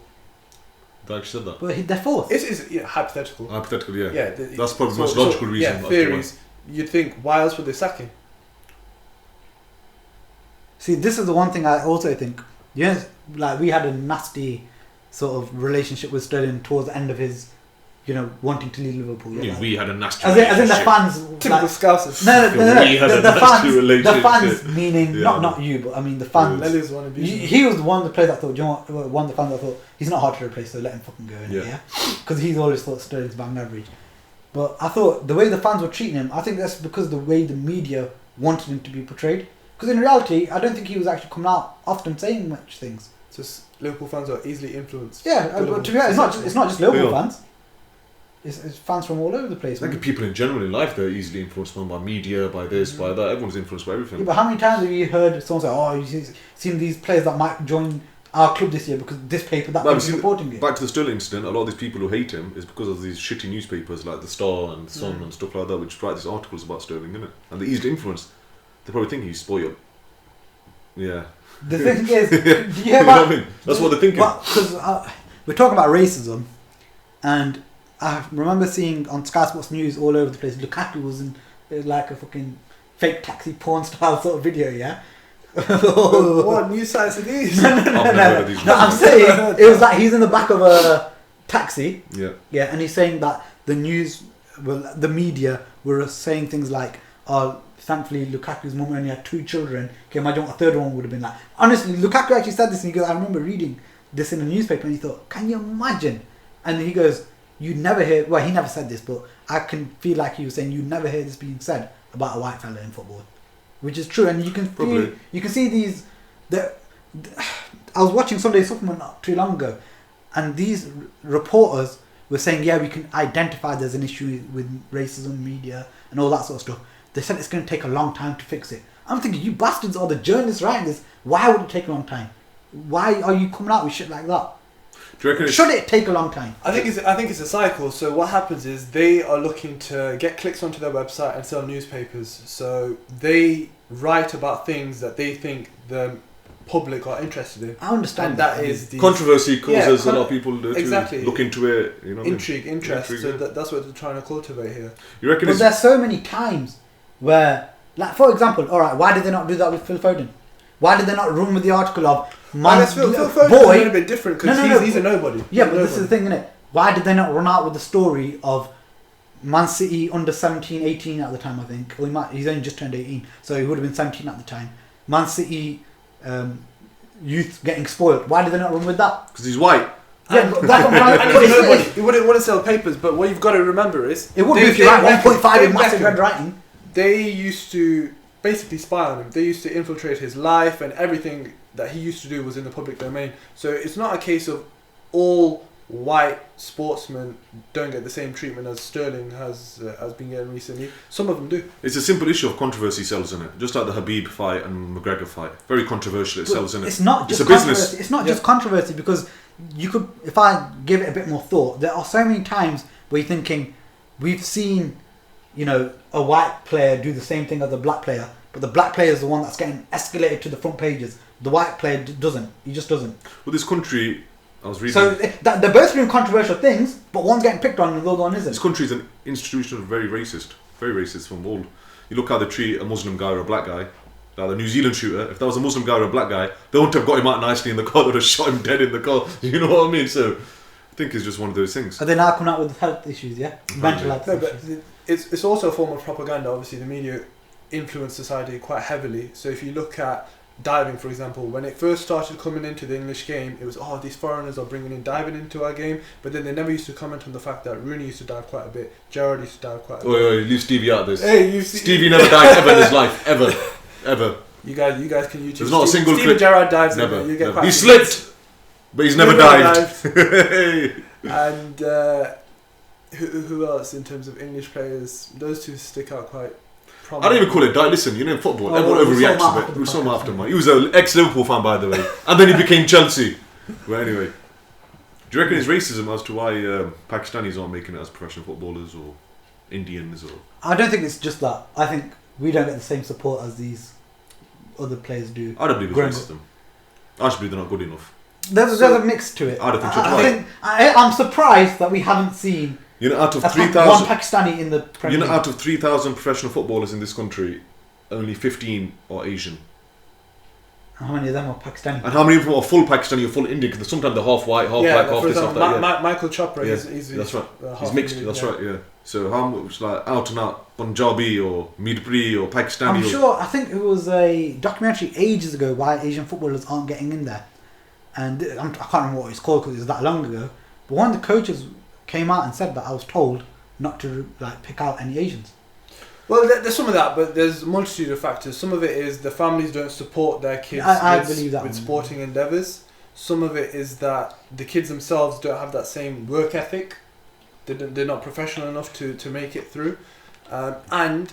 They actually said that. But they're 4th. It's hypothetical. Hypothetical, yeah. Yeah, That's probably the most logical reason. Yeah, theories. You'd think, why else would they sack him? See, this is the one thing I also think. Yes, like we had a nasty sort of relationship with Sterling towards the end of his, wanting to leave Liverpool. I mean, like, we had a nasty as in the relationship. fans. Typical Like, Scousers. no. We had a The nasty fans. The relationship. fans, meaning Yeah. not you, but I mean the fans. Lely's one of these. He was the one of the players that thought, one of the fans that thought he's not hard to replace, so let him fucking go. Yeah. Because he's always thought Sterling's bang average. But I thought the way the fans were treating him, I think that's because the way the media wanted him to be portrayed. Because in reality, I don't think he was actually coming out often saying much things. Just Liverpool fans are easily influenced. Yeah, but to be honest, it's not just Liverpool Yeah. fans. It's fans from all over the place. I think Man. people in general in life, they're easily influenced by media, by this, by that. Everyone's influenced by Yeah, everything. but how many times have you heard someone say, "Oh, you've seen these players that might join our club this year because this paper that But was supporting it." Back to the Sterling incident, a lot of these people who hate him is because of these shitty newspapers like The Star and The Sun and stuff like that, which write these articles about Sterling, innit? And they're easy to influence. They probably think he's spoiled. Yeah. The thing is, do you hear You know about? what I mean? That's what they're thinking. Because we're talking about racism, and I remember seeing on Sky Sports News all over the place, Lukaku was in like a fucking fake taxi porn style sort of video, yeah. What news sites are these? I've never heard of these No, I'm ones. saying it was like he's in the back of a taxi, Yeah. yeah, and he's saying that the media were saying things like, "Oh, thankfully Lukaku's mum only had 2 children. Can you imagine what a third one would have been like?" Honestly, Lukaku actually said this, and he goes, "I remember reading this in a newspaper," and he thought, "Can you imagine?" And he goes, "You never hear." Well, he never said this, but I can feel like he was saying, "You never hear this being said about a white fella in football," which is true, and you can Probably. you can see these. I was watching Sunday Supplement not too long ago, and these reporters were saying, "Yeah, we can identify there's an issue with racism, media, and all that sort of stuff." They said it's going to take a long time to fix it. I'm thinking, you bastards are the journalists writing this. Why would it take a long time? Why are you coming out with shit like that? Do you reckon it's... Should it take a long time? I think it's a cycle. So what happens is they are looking to get clicks onto their website and sell newspapers. So they write about things that they think the public are interested in. I understand And that is the Controversy causes Yeah, a lot of people to exactly. look into it. You know what I mean? intrigue, interest. Intrigue, So yeah. that's what they're trying to cultivate here. You reckon But it's... there's so many times where, like for example, alright, why did they not do that with Phil Foden? Why did they not run with the article of Phil Foden's a little bit different because he's a nobody. Yeah, He's but a this is the thing, innit? Why did they not run out with the story of Man City under 17, 18 at the time, I think? Well, he's only just turned 18, so he would have been 17 at the time. Man City youth getting spoiled. Why did they not run with that? Because he's white. Yeah, but that's what I'm And trying he's a nobody. to He wouldn't sell papers, but what you've got to remember is It would be if you write 1.5 in massive Beckham, red writing. They used to basically spy on him. They used to infiltrate his life, and everything that he used to do was in the public domain. So it's not a case of all white sportsmen don't get the same treatment as Sterling has been getting recently. Some of them do. It's a simple issue of controversy sells in it. Just like the Habib fight and McGregor fight. Very controversial, it sells in it. It's not just it's a business. controversy. It's not just controversy because you could, if I give it a bit more thought, there are so many times where you're thinking, we've seen, you know, a white player do the same thing as a black player, but the black player is the one that's getting escalated to the front pages. The white player doesn't. He just doesn't. Well, this country, I was reading... So they're both doing controversial things, but one's getting picked on and the other one isn't. This country is an institution of very racist from all. You look how they treat a Muslim guy or a black guy. Like the New Zealand shooter, if that was a Muslim guy or a black guy, they wouldn't have got him out nicely in the car, they would have shot him dead in the car. You know what I mean? So I think it's just one of those things. Are they now coming out with health issues, yeah? Mental health issues. But it's also a form of propaganda. Obviously, the media influence society quite heavily. So if you look at diving, for example, when it first started coming into the English game, it was, oh, these foreigners are bringing in diving into our game, but then they never used to comment on the fact that Rooney used to dive quite a bit, Gerrard used to dive quite a bit. Oh, leave Stevie out of this. Hey, Stevie never dived ever in his life, ever. You guys can YouTube. There's not a single Steven clip. Gerrard dives Never. in. You get Never. quite He a few slipped, but he's never dived. And who else in terms of English players? Those two stick out quite. I don't even call it dive. Listen, you know, in football, everyone we saw overreacts him a after bit. the We saw him podcast, after, yeah. man. He was an ex-Liverpool fan, by the way, and then he became Chelsea. Well, anyway, do you reckon it's racism as to why Pakistanis aren't making it as professional footballers or Indians or? I don't think it's just that. I think we don't get the same support as these other players do. I don't believe growing it's up. racism. I just believe they're not good enough. There's a mix to it. I don't think so. I'm surprised that we haven't seen You know, out of one 3,000, Pakistani in the Premier you know, League. out of 3,000 professional footballers in this country, only 15 are Asian. How many of them are Pakistani? And how many of them are full Pakistani or full Indian? Because sometimes they're half white, half black, half for this, half example, that. Yeah. Michael Chopra, Yeah, he's that's right. half He's mixed. Indian, That's right. Yeah. So how much like out and out Punjabi or Midpuri or Pakistani? I'm or, sure. I think it was a documentary ages ago why Asian footballers aren't getting in there, and I can't remember what it's called because it was that long ago. But one of the coaches came out and said that I was told not to like pick out any Asians. Well, there's some of that, but there's a multitude of factors. Some of it is the families don't support their kids I believe that with one. sporting endeavours. Some of it is that the kids themselves don't have that same work ethic. They're not professional enough to make it through. And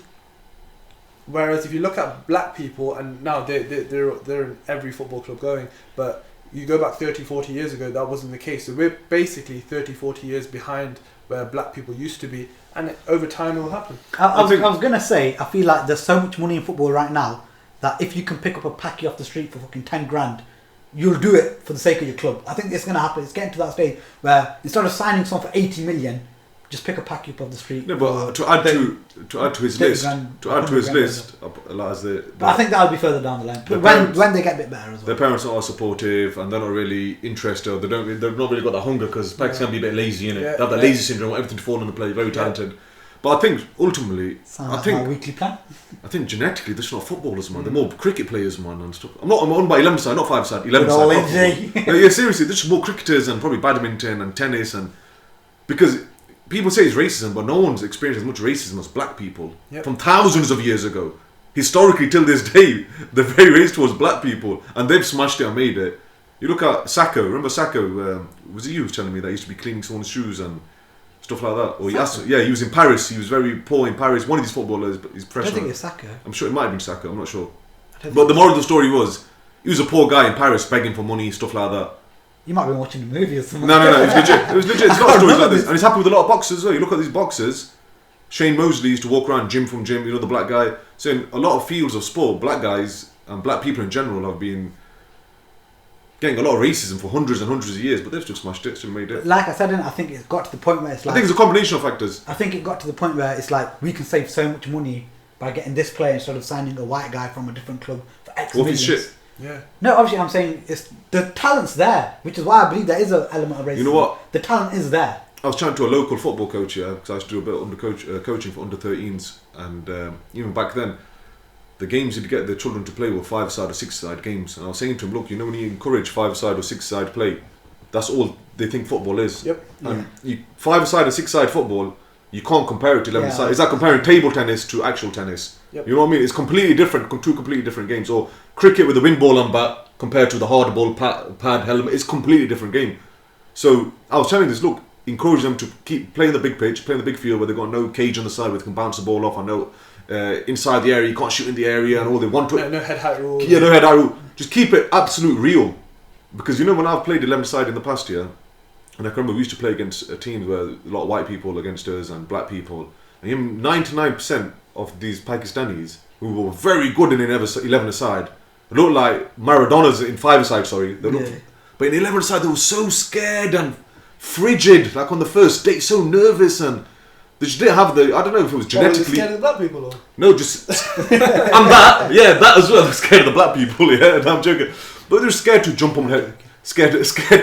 whereas if you look at black people, and now they're in every football club going, but you go back 30, 40 years ago, that wasn't the case. So we're basically 30, 40 years behind where black people used to be, and over time it will happen. I was going to say, I feel like there's so much money in football right now that if you can pick up a packy off the street for fucking 10 grand, you'll do it for the sake of your club. I think it's going to happen. It's getting to that stage where instead of signing someone for 80 million, just pick a packy up off the street. No, but to add to his list, But I think that'll be further down the line. When they get a bit better as well. Their parents are supportive and they're not really interested. Or they've not really got that hunger because Pakistan can be a bit lazy, innit? Yeah, They have that lazy syndrome, everything to fall into place. Very talented. But I think ultimately, Sounds like my weekly plan. I think genetically they're just not footballers, man. They're more cricket players, man, and stuff. I'm on by 11 side, not 5 side. 11 Good old side. AJ. No, yeah, seriously, they're just more cricketers and probably badminton and tennis and because people say it's racism, but no one's experienced as much racism as black people from thousands of years ago. Historically, till this day, they're very racist towards black people, and they've smashed it and made it. You look at Sacco. Remember Sacco? Was it you who was telling me that he used to be cleaning someone's shoes and stuff like that? Or he was in Paris. He was very poor in Paris. One of these footballers, but he's I don't professional. think it's Saka. I'm sure it might have been Sacco. I'm not sure. But the moral of the story was, he was a poor guy in Paris begging for money, stuff like that. You might be watching the movie or something. No, it was legit. It was legit. It's got stories like this. And he's happy with a lot of boxers as well. You look at these boxers. Shane Mosley used to walk around gym from gym, you know, the black guy. So in a lot of fields of sport, black guys and black people in general have been getting a lot of racism for hundreds and hundreds of years, but they've still smashed it, still made it. Like I said, I think it's got to the point where it's like... I think it's a combination of factors. I think it got to the point where it's like, we can save so much money by getting this player instead of signing a white guy from a different club for X Well, millions. shit. Yeah. No, obviously I'm saying it's the talent's there, which is why I believe there is an element of racism. You know what? The talent is there. I was chatting to a local football coach, because I used to do a bit of coaching for under 13s, and even back then, the games you'd get the children to play were 5-side or 6-side games. And I was saying to him, look, you know, when you encourage 5-side or 6-side play, that's all they think football is. Yep. And 5-side or 6-side football, you can't compare it to 11-side. Yeah. It's like comparing table tennis to actual tennis. Yep. You know what I mean? It's completely different, two completely different games. Or cricket with a wind ball and bat compared to the hard ball pad helmet, it's a completely different game. So I was telling this, look, encourage them to keep playing the big pitch, playing the big field where they've got no cage on the side where they can bounce the ball off. I know inside the area you can't shoot in the area and all they want to. No head height rule. Yeah, no head height rule. Just keep it absolute real. Because you know when I've played 11 side in the past year, and I can remember we used to play against teams where a lot of white people against us and black people, and 99% of these Pakistanis who were very good in 11 side looked like Maradonas in 5 side. Sorry, they looked, but in 11 side they were so scared and frigid. Like on the first date, so nervous and. They just didn't have the. I don't know if it was genetically. Scared of the black people, or? No, just. I'm that. Yeah, that as well. I'm scared of the black people. Yeah, no, I'm joking. But they're scared to jump on head. Scared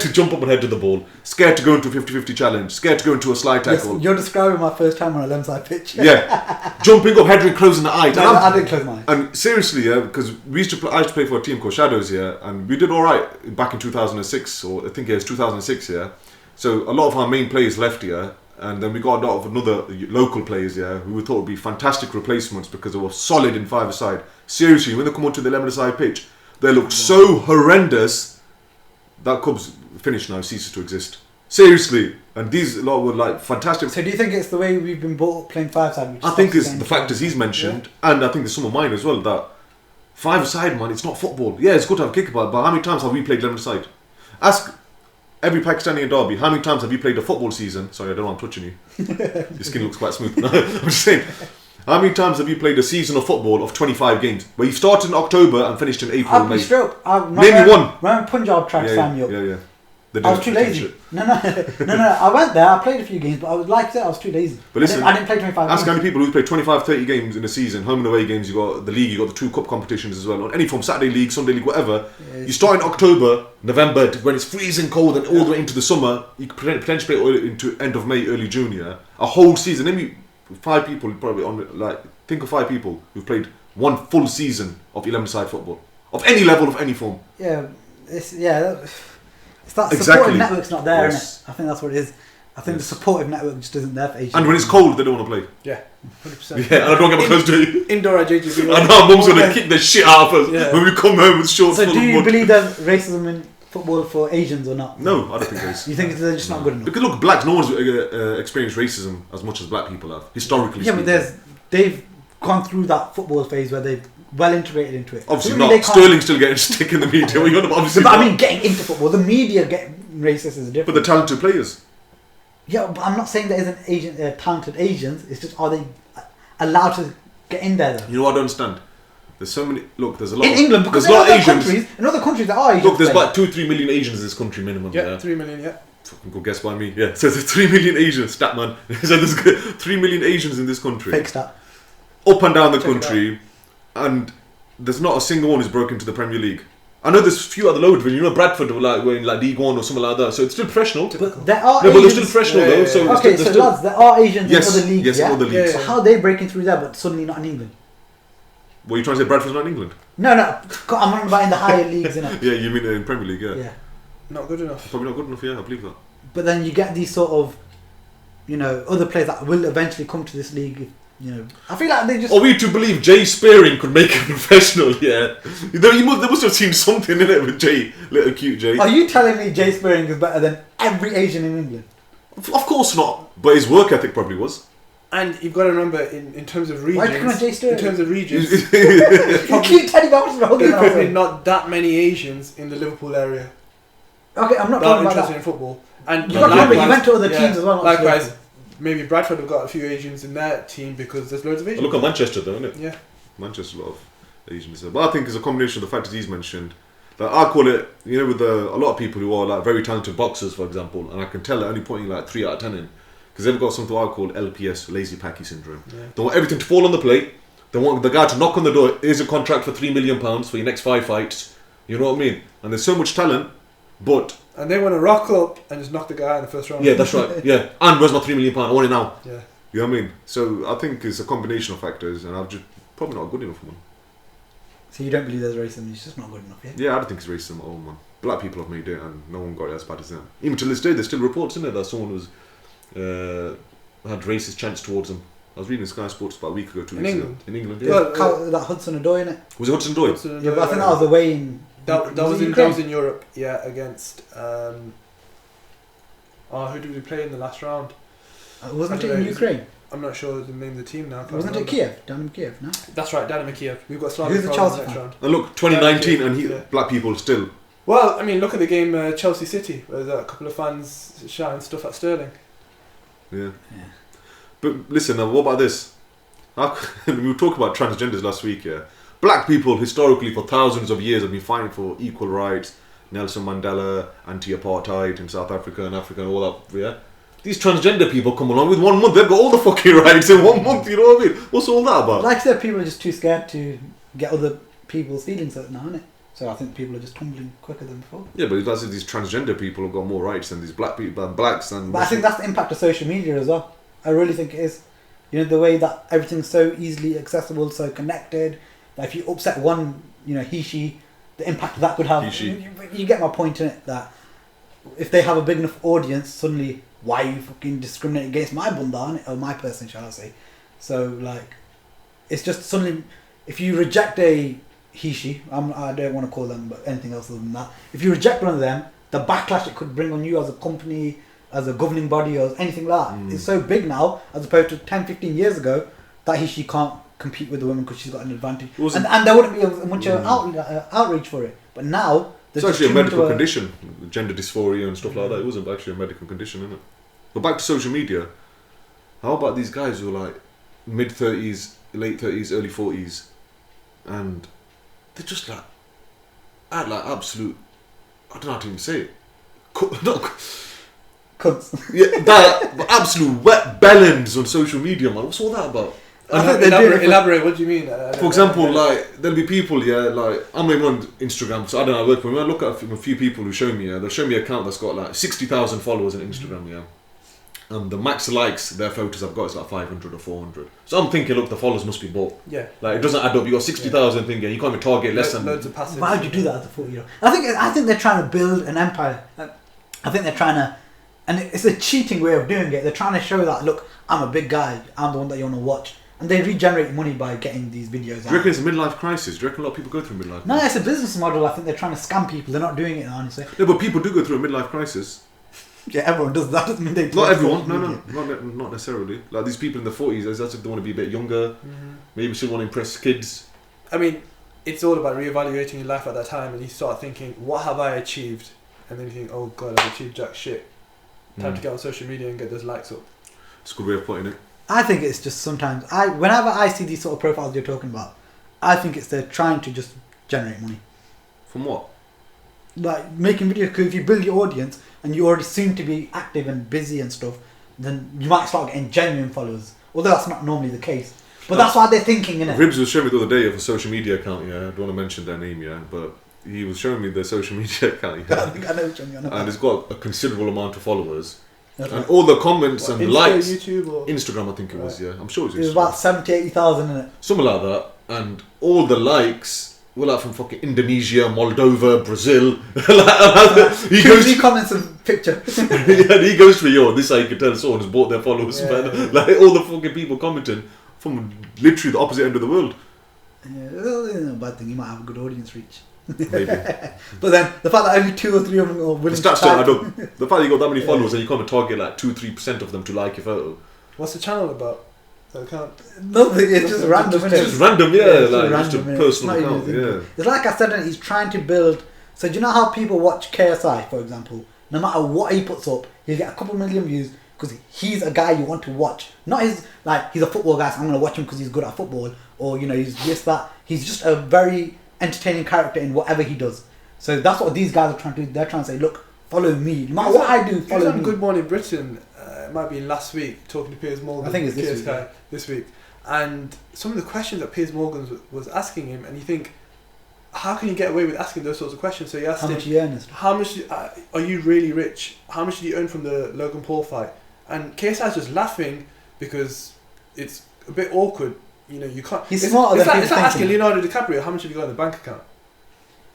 to jump up and head to the ball. Scared to go into a 50-50 challenge. Scared to go into a slide tackle. Yes, you're describing my first time on a lemside pitch. Yeah, jumping up, heading, closing the eye. No, I didn't close my eyes. And seriously, yeah, because we used to play. I used to play for a team called Shadows, yeah, and we did all right back in 2006, or I think it was 2006, yeah. So a lot of our main players left here. And then we got a lot of other local players, yeah, who we thought would be fantastic replacements because they were solid in 5-a-side. Seriously, when they come onto the 11-a-side pitch, they looked so horrendous that Cubs finished now, ceases to exist. Seriously, and these lot were like fantastic. So do you think it's the way we've been brought up playing 5-a-side? I think it's the factors he's mentioned, and I think there's some of mine as well, that 5-a-side, man, it's not football. Yeah, it's good to have a kick about, but how many times have we played 11-a-side? Ask every Pakistani in Derby, how many times have you played a football season? Sorry, I don't know, I'm touching you. Your skin looks quite smooth. No, I'm just saying. How many times have you played a season of football of 25 games? Where you started in October and finished in April and May? Name me one. When Punjab tried to sign me up. Yeah. I was too lazy. No. I went there, I played a few games, but I was like that, I was too lazy. But listen, I didn't play 25 ask games. how many people who play 25-30 games in a season, home and away games, you got the league, you got the 2 cup competitions as well, on any form, Saturday league, Sunday league, whatever. Yeah, you start in October, November, when it's freezing cold and all the way into the summer, you could potentially play into end of May, early June, yeah? A whole season, maybe 5 people probably on, like, think of 5 people who've played one full season of 11-side football. Of any level, of any form. Yeah, it's that supportive network's not there, yes. Innit? I think that's what it is. I think the supportive network just isn't there for Asians. And when it's cold, they don't want to play. Yeah, 100%. Yeah, and I don't get my clothes dirty. Indoor at JGB. I know mum's going to kick the shit out of us when we come home with shorts full of mud. So do you believe there's racism in football for Asians or not? No, I don't think there is. You think they're just not good enough? Because look, blacks, no one's experienced racism as much as black people have, historically speaking. Yeah, but they've gone through that football phase where they've well integrated into it. Obviously not. Sterling's still getting stick in the media. Obviously but I mean, getting into football, the media getting racist is different. But the talented players. Yeah, but I'm not saying there isn't talented Asians. It's just, are they allowed to get in there though? You know what I don't understand? There's so many. Look, there's a lot. In England, because there's a lot of Asians. In other countries there are Asians. Look, there's about 2-3 million Asians in this country minimum. Yeah, 3 million. Yeah. Fucking good guess by me. Yeah, so there's 3 million Asians. Stat man. So there's 3 million Asians in this country. Fake stat. Up and down the country, and there's not a single one who's broken into the Premier League. I know there's a few other loads, but you know Bradford were like in like League 1 or something like that, so it's still professional. But there are Asians. But they're still professional though. So okay, so lads, there are Asians in other leagues. Yes, in other leagues. So how are they breaking through there, but suddenly not in England? What are you trying to say? Bradford's not in England? No, I'm not about in the higher leagues, innit? Yeah, you mean in Premier League? Yeah. Not good enough. Probably not good enough. Yeah, I believe that. But then you get these sort of, other players that will eventually come to this league. I feel like they just. Are we to believe Jay Spearing could make a professional? Yeah, they must have seen something in it with Jay, little cute Jay. Are you telling me Jay Spearing is better than every Asian in England? Of course not, but his work ethic probably was. And you've got to remember, in terms of regions, why do you Jay Spearing? In terms of regions, you keep telling me probably not that many Asians in the Liverpool area. Okay, I'm not that talking about interested that. in football. And you went to other teams as well. Likewise. Maybe Bradford have got a few Asians in their team because there's loads of Asians. Look at Manchester though, isn't it? Yeah. Manchester, a lot of Asians. But I think it's a combination of the factors he's mentioned. Like I call it, with a lot of people who are like very talented boxers, for example, and I can tell they're only putting like 3 out of 10 in. Because they've got something I call LPS, lazy packy syndrome. Yeah. They want everything to fall on the plate. They want the guy to knock on the door. Here's a contract for £3 million for your next 5 fights. You know what I mean? And there's so much talent, but... And they want to rock up and just knock the guy out in the first round. Yeah, that's right. Yeah. And where's my £3 million? I want it now. Yeah. You know what I mean? So I think it's a combination of factors, and I've just probably not good enough for one. So you don't believe there's racism? It's just not good enough, yeah? Yeah, I don't think it's racism at all, man. Black people have made it, and no one got it as bad as them. Even to this day, there's still reports in there that someone was had racist chants towards them. I was reading Sky Sports about a week ago, 2 weeks ago. In England, yeah. That Hudson Odoi, innit? Was it Hudson Odoi? Yeah, but I think that was away in... That was in Europe, yeah, against... Who did we play in the last round? Wasn't I it don't in know, Ukraine? I'm not sure the name of the team now. I can't Wasn't it remember. Kiev? Down in Kiev, no? That's right, Dynamo Kiev. We've got Slavia Who's the Prague Chelsea in the next fan? round. And look, 2019, and Yeah. black people still. Well, I mean, look at the game Chelsea City, where there's a couple of fans shouting stuff at Sterling. Yeah. But listen, what about this? We were talking about transgenders last week, yeah. Black people historically for thousands of years have been fighting for equal rights. Nelson Mandela, anti-apartheid in South Africa and Africa and all that, yeah. These transgender people come along with 1 month, they've got all the fucking rights in 1 month, you know what I mean? What's all that about? Like I said, people are just too scared to get other people's feelings hurt now, innit? So I think people are just tumbling quicker than before. Yeah, but that's if these transgender people have got more rights than these black people and blacks and. But I think that's the impact of social media as well. I really think it is. You know, the way that everything's so easily accessible, so connected, that if you upset one, you know, he, she, the impact that could have. You get my point in it, that if they have a big enough audience, suddenly, why are you fucking discriminating against my bunda, innit? Or my person, shall I say. So, like, it's just suddenly, if you reject a he, she, I don't want to call them but anything else other than that. If you reject one of them, the backlash it could bring on you as a company, as a governing body or anything like that is so big now, as opposed to 10, 15 years ago, that he, she can't compete with the women because she's got an advantage. And there wouldn't be much outrage for it. But now, it's actually a medical condition, gender dysphoria and stuff like that. It wasn't actually a medical condition, isn't it? But back to social media. How about these guys who are like mid-30s, late 30s, early 40s, and they're just like, act like absolute, I don't know how to even say it. Cunts. Yeah, that absolute wet bellends on social media, man. What's all that about? Elaborate, what do you mean? For example, like, there'll be people, yeah, like, I'm not even on Instagram, so I don't know, I work with them. I look at a few people who show me, they'll show me an account that's got like 60,000 followers on Instagram, yeah. And the max likes their photos I've got is like 500 or 400. So I'm thinking, look, the followers must be bought. Yeah. Like, it doesn't add up. You got 60,000 thinking, you can't even target less than. Loads of passive. Why would you do that as a 40-year-old? I think they're trying to build an empire. I think they're trying to, and it's a cheating way of doing it. They're trying to show that, look, I'm a big guy. I'm the one that you want to watch. And they regenerate money by getting these videos out. Do you reckon it's a midlife crisis? Do you reckon a lot of people go through a midlife crisis? No, it's a business model. I think they're trying to scam people. They're not doing it, honestly. No, but people do go through a midlife crisis. Yeah, everyone does that. Doesn't mean they do. Not everyone. No, not necessarily. Like these people in the 40s, that's if they want to be a bit younger. Maybe still want to impress kids. I mean, it's all about reevaluating your life at that time, and you start thinking, what have I achieved? And then you think, oh god, I've achieved jack shit. Time to get on social media and get those likes up. It's a good way of putting it. I think it's just sometimes, whenever I see these sort of profiles you're talking about, I think it's they're trying to just generate money. From what? Like making videos, because if you build your audience and you already seem to be active and busy and stuff, then you might start getting genuine followers. Although that's not normally the case. But that's why they're thinking, innit? Ribs was showing me the other day of a social media account, yeah. I don't want to mention their name, yeah. But he was showing me the social media account, yeah. I think I know which one you're on about. And it's got a considerable amount of followers. That's And right. all the comments and Insta, likes. YouTube, or Instagram, I think it was, yeah. I'm sure it was It was Instagram. about 70, 80,000 in it. Something like that. And all the likes were like from fucking Indonesia, Moldova, Brazil. he goes comments and picture. and he goes to me, yo, this is how you can tell someone has bought their followers, Yeah. man. Like all the fucking people commenting from literally the opposite end of the world. Yeah, well, it's not a bad thing. You might have a good audience reach. Maybe. But then the fact that only 2 or 3 of them are The willing stats to don't add type. up. The fact that you got that many followers and you can't target like 2-3% of them to like your photo. what's the channel about? The account. Nothing, it's just random, innit? It's just random, yeah. it's Like just just a random, innit? personal It's not account, even yeah. thinking. It's like I said, innit, he's trying to build. So do you know how people watch KSI, for example? No matter what he puts up, he'll get a couple million views because he's a guy you want to watch. Not his, like, he's a football guy, so I'm going to watch him because he's good at football. Or, you know, he's this, that. He's just a very entertaining character in whatever he does. So that's what these guys are trying to do. They're trying to say, look, follow me. No matter what I do, He was follow on me. Good Morning Britain, it might be last week, talking to Piers Morgan. I think it's this KSI, week. this week. And some of the questions that Piers Morgan was asking him, and you think, how can you get away with asking those sorts of questions? So he asked How him, much you earn and stuff. how much are you really rich? How much did you earn from the Logan Paul fight? And KSI's just laughing because it's a bit awkward. You know, you can't. He's it's, smarter it's than like, people it's like asking thinking. Leonardo DiCaprio how much have you got in the bank account.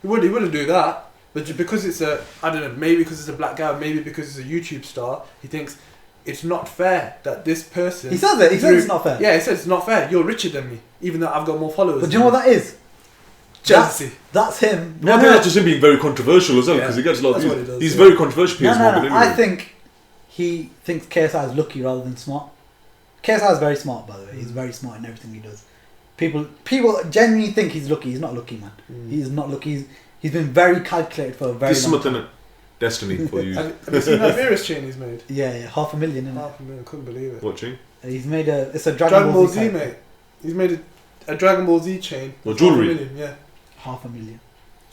He wouldn't do that. But because it's I don't know, maybe because it's a black guy, maybe because it's a YouTube star, he thinks it's not fair that this person. He says it. He says it's not fair. Yeah, he says it's not fair. You're richer than me, even though I've got more followers. But do you know what that is? Jealousy. That's him. I think that's just him being very controversial as well, Yeah, because he gets a lot of that's what views. he does, He's yeah. very controversial, Piers Morgan, No. anyway. I think he thinks KSI is lucky rather than smart. KSI is very smart, by the way. He's very smart in everything he does. People genuinely think he's lucky. He's not lucky, man. He's not lucky. He's been very calculated for a very long time. Destiny for you. Have you seen that Virus chain he's made? Yeah, $500,000, isn't it? $500,000, couldn't believe it. What chain? He's made it's a Dragon Ball Z, type. mate. He's made a Dragon Ball Z chain. What, jewellery? $500,000, yeah. $500,000.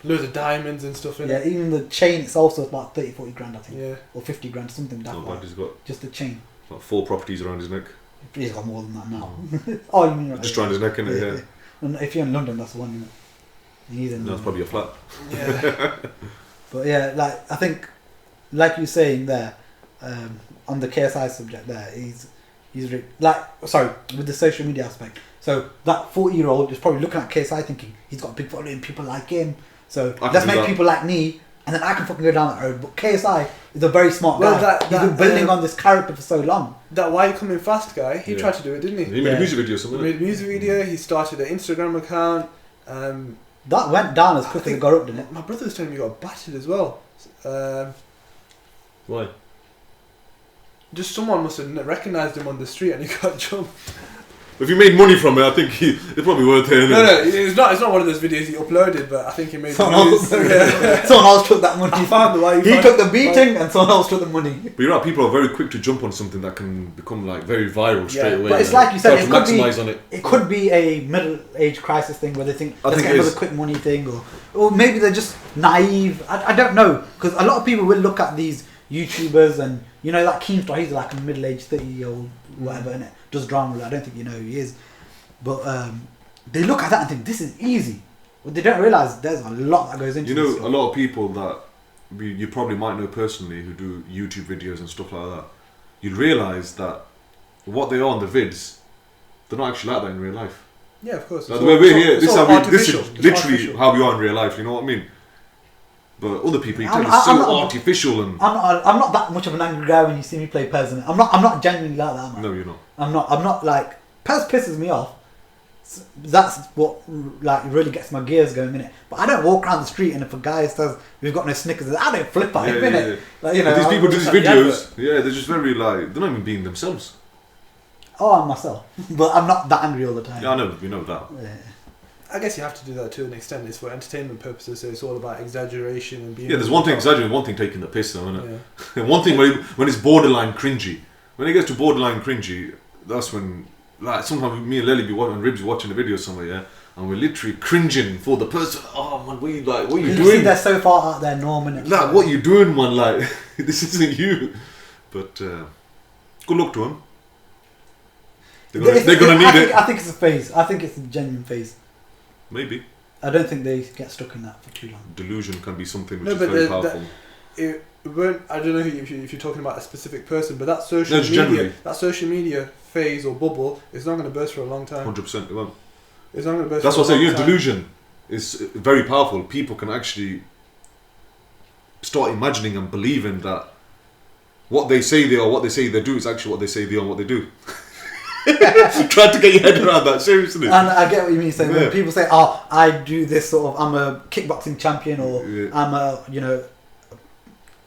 Loads of diamonds and stuff in Yeah, it. even the chain itself is about 30-40 grand, I think. Yeah. Or 50 grand, something that Not way. bad. He's got Just the chain. like 4 properties around his neck. He's got more than that now. Oh, you mean right? Just around his neck, innit? Yeah. And if you're in London, that's the one, innit? He's in No, it's probably a flat. Yeah. But yeah, like I think, like you were saying there, on the KSI subject there, with the social media aspect. So that 40-year-old is probably looking at KSI thinking he's got a big following, people like him. So let's make people like me, and then I can fucking go down that road. But KSI is a very smart guy. He's been building on this character for so long. That Why You Coming Fast guy, he tried to do it, didn't he? He made a music video or something. He made a music video. He started an Instagram account. That went down as quick as it got up, didn't it? My brother was telling me he got battered as well. Why? Just someone must have recognised him on the street and he got jumped. If you made money from it, I think it's probably worth it. No, it's not one of those videos he uploaded, but I think he made someone else took that money. I found the way he took the beating and someone else took the money. But you're right, people are very quick to jump on something that can become like very viral straight away. But it's like you said, it could be a middle-age crisis thing where they think let's get another quick money thing, or maybe they're just naive. I don't know, because a lot of people will look at these YouTubers and like Keemstar, he's like a middle-aged 30-year-old whatever, innit? Does drama. I don't think you know who he is, but they look at that and think this is easy. But they don't realise there's a lot that goes into this. A lot of people that you probably might know personally who do YouTube videos and stuff like that. You'd realise that what they are on the vids, they're not actually like that in real life. Yeah, of course. Like the way we're here, this is literally how we are in real life. You know what I mean? But other people, you tell it's so artificial and. I'm not that much of an angry guy when you see me play Pez. I'm not genuinely like that, man. No, you're not. I'm not like Pez pisses me off. That's what like really gets my gears going, innit? But I don't walk around the street and if a guy says we've got no Snickers, I don't flip at him, innit? Yeah. Like, but these people do these videos. Yeah, they're just very like they're not even being themselves. Oh, I'm myself, but I'm not that angry all the time. Yeah, I know. We know that. Yeah. I guess you have to do that to an extent. It's for entertainment purposes, so it's all about exaggeration and being. Yeah, there's one thing exaggerating, one thing taking the piss, though, isn't it? Yeah. One thing when it's borderline cringy. When it gets to borderline cringy, that's when, like, sometimes me and Lily and Ribs watching the video somewhere, yeah, and we're literally cringing for the person. Oh man, what are you doing? They're so far out there, Norman. Like, what are you doing, man? Like, this isn't you. But good luck to them. They're gonna need it. I think it's a phase. I think it's a genuine phase. Maybe. I don't think they get stuck in that for too long. Delusion can be something which is very powerful. I don't know if you're talking about a specific person, but that social media phase or bubble is not going to burst for a long time. 100% it won't. It's not going to burst. That's for what a I say. long time. Delusion is very powerful. People can actually start imagining and believing that what they say they are, what they say they do, is actually what they say they are, and what they do. Try to get your head around that, seriously. And I get what you mean. Saying when people say, "Oh, I do this sort of, I'm a kickboxing champion, or I'm a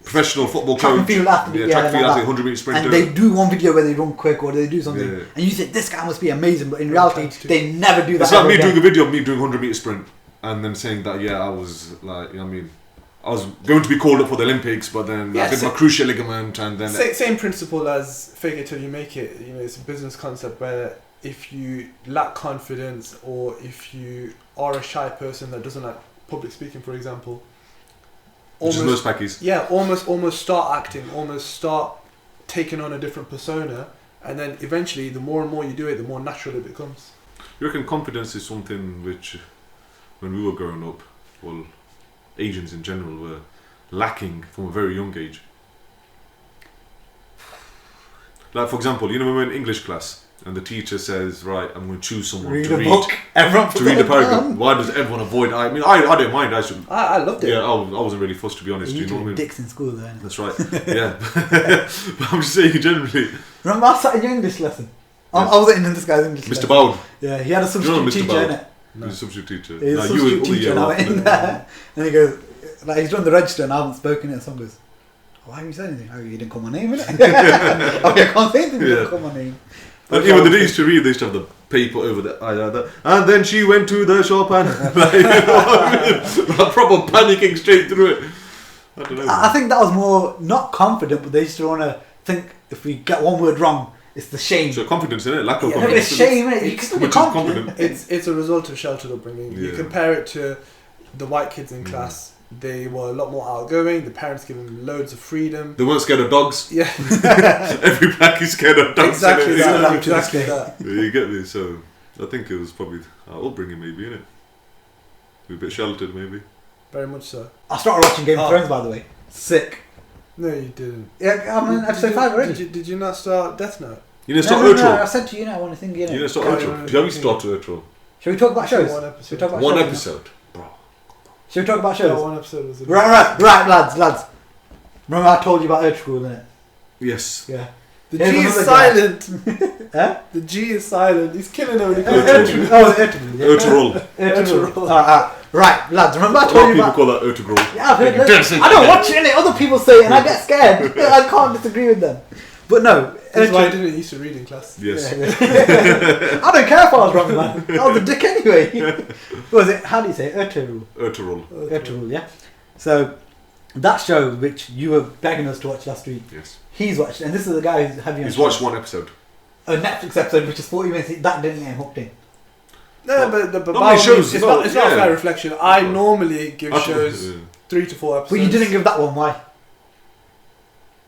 professional football track coach, and field athlete, track and field athlete, 100 meter sprinter," and they do one video where they run quick or they do something, and you think this guy must be amazing, but in reality, they never do that. It's like me doing a video of me doing 100 meter sprint, and then saying that I was like, I was going to be called up for the Olympics, but then I did my cruciate ligament, and then same principle as fake it till you make it. It's a business concept where if you lack confidence or if you are a shy person that doesn't like public speaking, for example, almost start acting, almost start taking on a different persona, and then eventually, the more and more you do it, the more natural it becomes. You reckon confidence is something which, when we were growing up, well, Asians in general were lacking from a very young age? Like, for example, when we're in English class and the teacher says, right, I'm going to choose someone to read a paragraph. Why does everyone avoid? I don't mind. I loved it. Yeah, I wasn't really fussed, to be honest. You know what I mean? dicks in school, though. That's right. Yeah, but I'm just saying generally. Remember, I sat in your English lesson. I wasn't in this guy's English lesson. Mr. Bowden. Yeah, he had a substitute teacher, innit? No. He's a substitute teacher. He's a substitute teacher, and I went in there, and he goes, like, he's done the register, and I haven't spoken it, and someone goes, Why haven't you said anything? Oh, you didn't call my name, innit? Okay, I can't say anything. You didn't call my name. But even when they used to read, they used to have the paper over the eye like that. And then she went to the shop and like, you know what I mean? Like, proper panicking straight through it. I don't know. I think that was more not confident, but they used to want to think if we get one word wrong, it's the shame. So confidence in it, lack of No, but confidence. it's shame, innit? You can still be Which is confident. confident. It's a result of sheltered upbringing. You Yeah. compare it to the white kids in class. They were a lot more outgoing. The parents gave them loads of freedom. They weren't scared of dogs. Yeah, Every black is scared of dogs. exactly innit? that. Yeah. Exactly that. Yeah, you get me? So I think it was probably our upbringing, maybe, innit? We're a bit sheltered, maybe. Very much so. I started watching Game of Thrones, by the way. Sick. No, you didn't. Yeah, I'm in episode 5 already. Did you not start Death Note? You didn't No, start no, Urtrol. I said to you, I want to think, You didn't start No, Urtrol. no, no, You haven't no. started Urtrol. Shall we talk about shows? One Shall episode. we talk about One shows? episode. Bro. Shall we talk about Yeah, shows? one episode was Right, lads. Remember I told you about Urtrol, innit? Yes. Yeah. The Here's G is another guy. silent. Huh? The G is silent. He's killing her when he Urtrol. goes Urtrol. Yeah. Urtrol. Urtrol. Alright, right, lads. Remember I A lot told of you people about. call that Urtrol. Yeah, I've heard loads. I don't watch it, innit? Other people say it, and I get scared. I can't disagree with them. But no, That's why I Urtrol. didn't used to read in class. Yes. I don't care if I was wrong, man. I was a dick anyway. What was it? How do you say it? Urtrol. Urtrol. Urtrol, yeah. So that show, which you were begging us to watch last week, Yes. he's watched, and this is the guy who's having He's watched one episode. a Netflix episode, which is 40 minutes. That didn't get him hooked in. No, but Not by many all shows, means, no, it's not a yeah. fair reflection. I normally give shows Yeah. 3 to 4 episodes. But you didn't give that one. Why?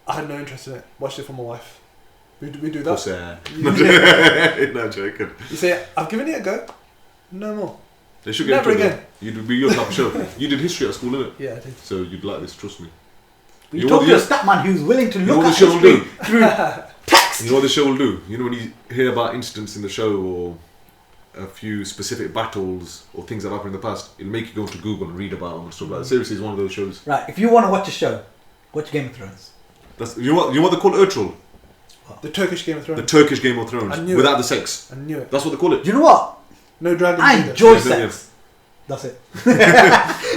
I had no interest in it. Watched it for my wife. We do that. Pussy. No joking. You say, I've given it a go. No more. They should get Never into it, again. though. You'd be your type of show. You did history at school, innit? Yeah, I did. So you'd like this, trust me. You You talk know to a what stat man who's willing to You know look what at the show will history do? through text. You know what the show will do? You know when you hear about incidents in the show or a few specific battles or things that have happened in the past, it'll make you go to Google and read about them and stuff like that. Seriously, it's one of those shows. Right, if you want to watch a show, watch Game of Thrones. That's, you know what they call Urtrol? The Turkish Game of Thrones. The Turkish Game of Thrones. I knew Without it. the sex. I knew it. That's what they call it. Do you know what? No dragons. I either. enjoy Yeah, sex. That's it.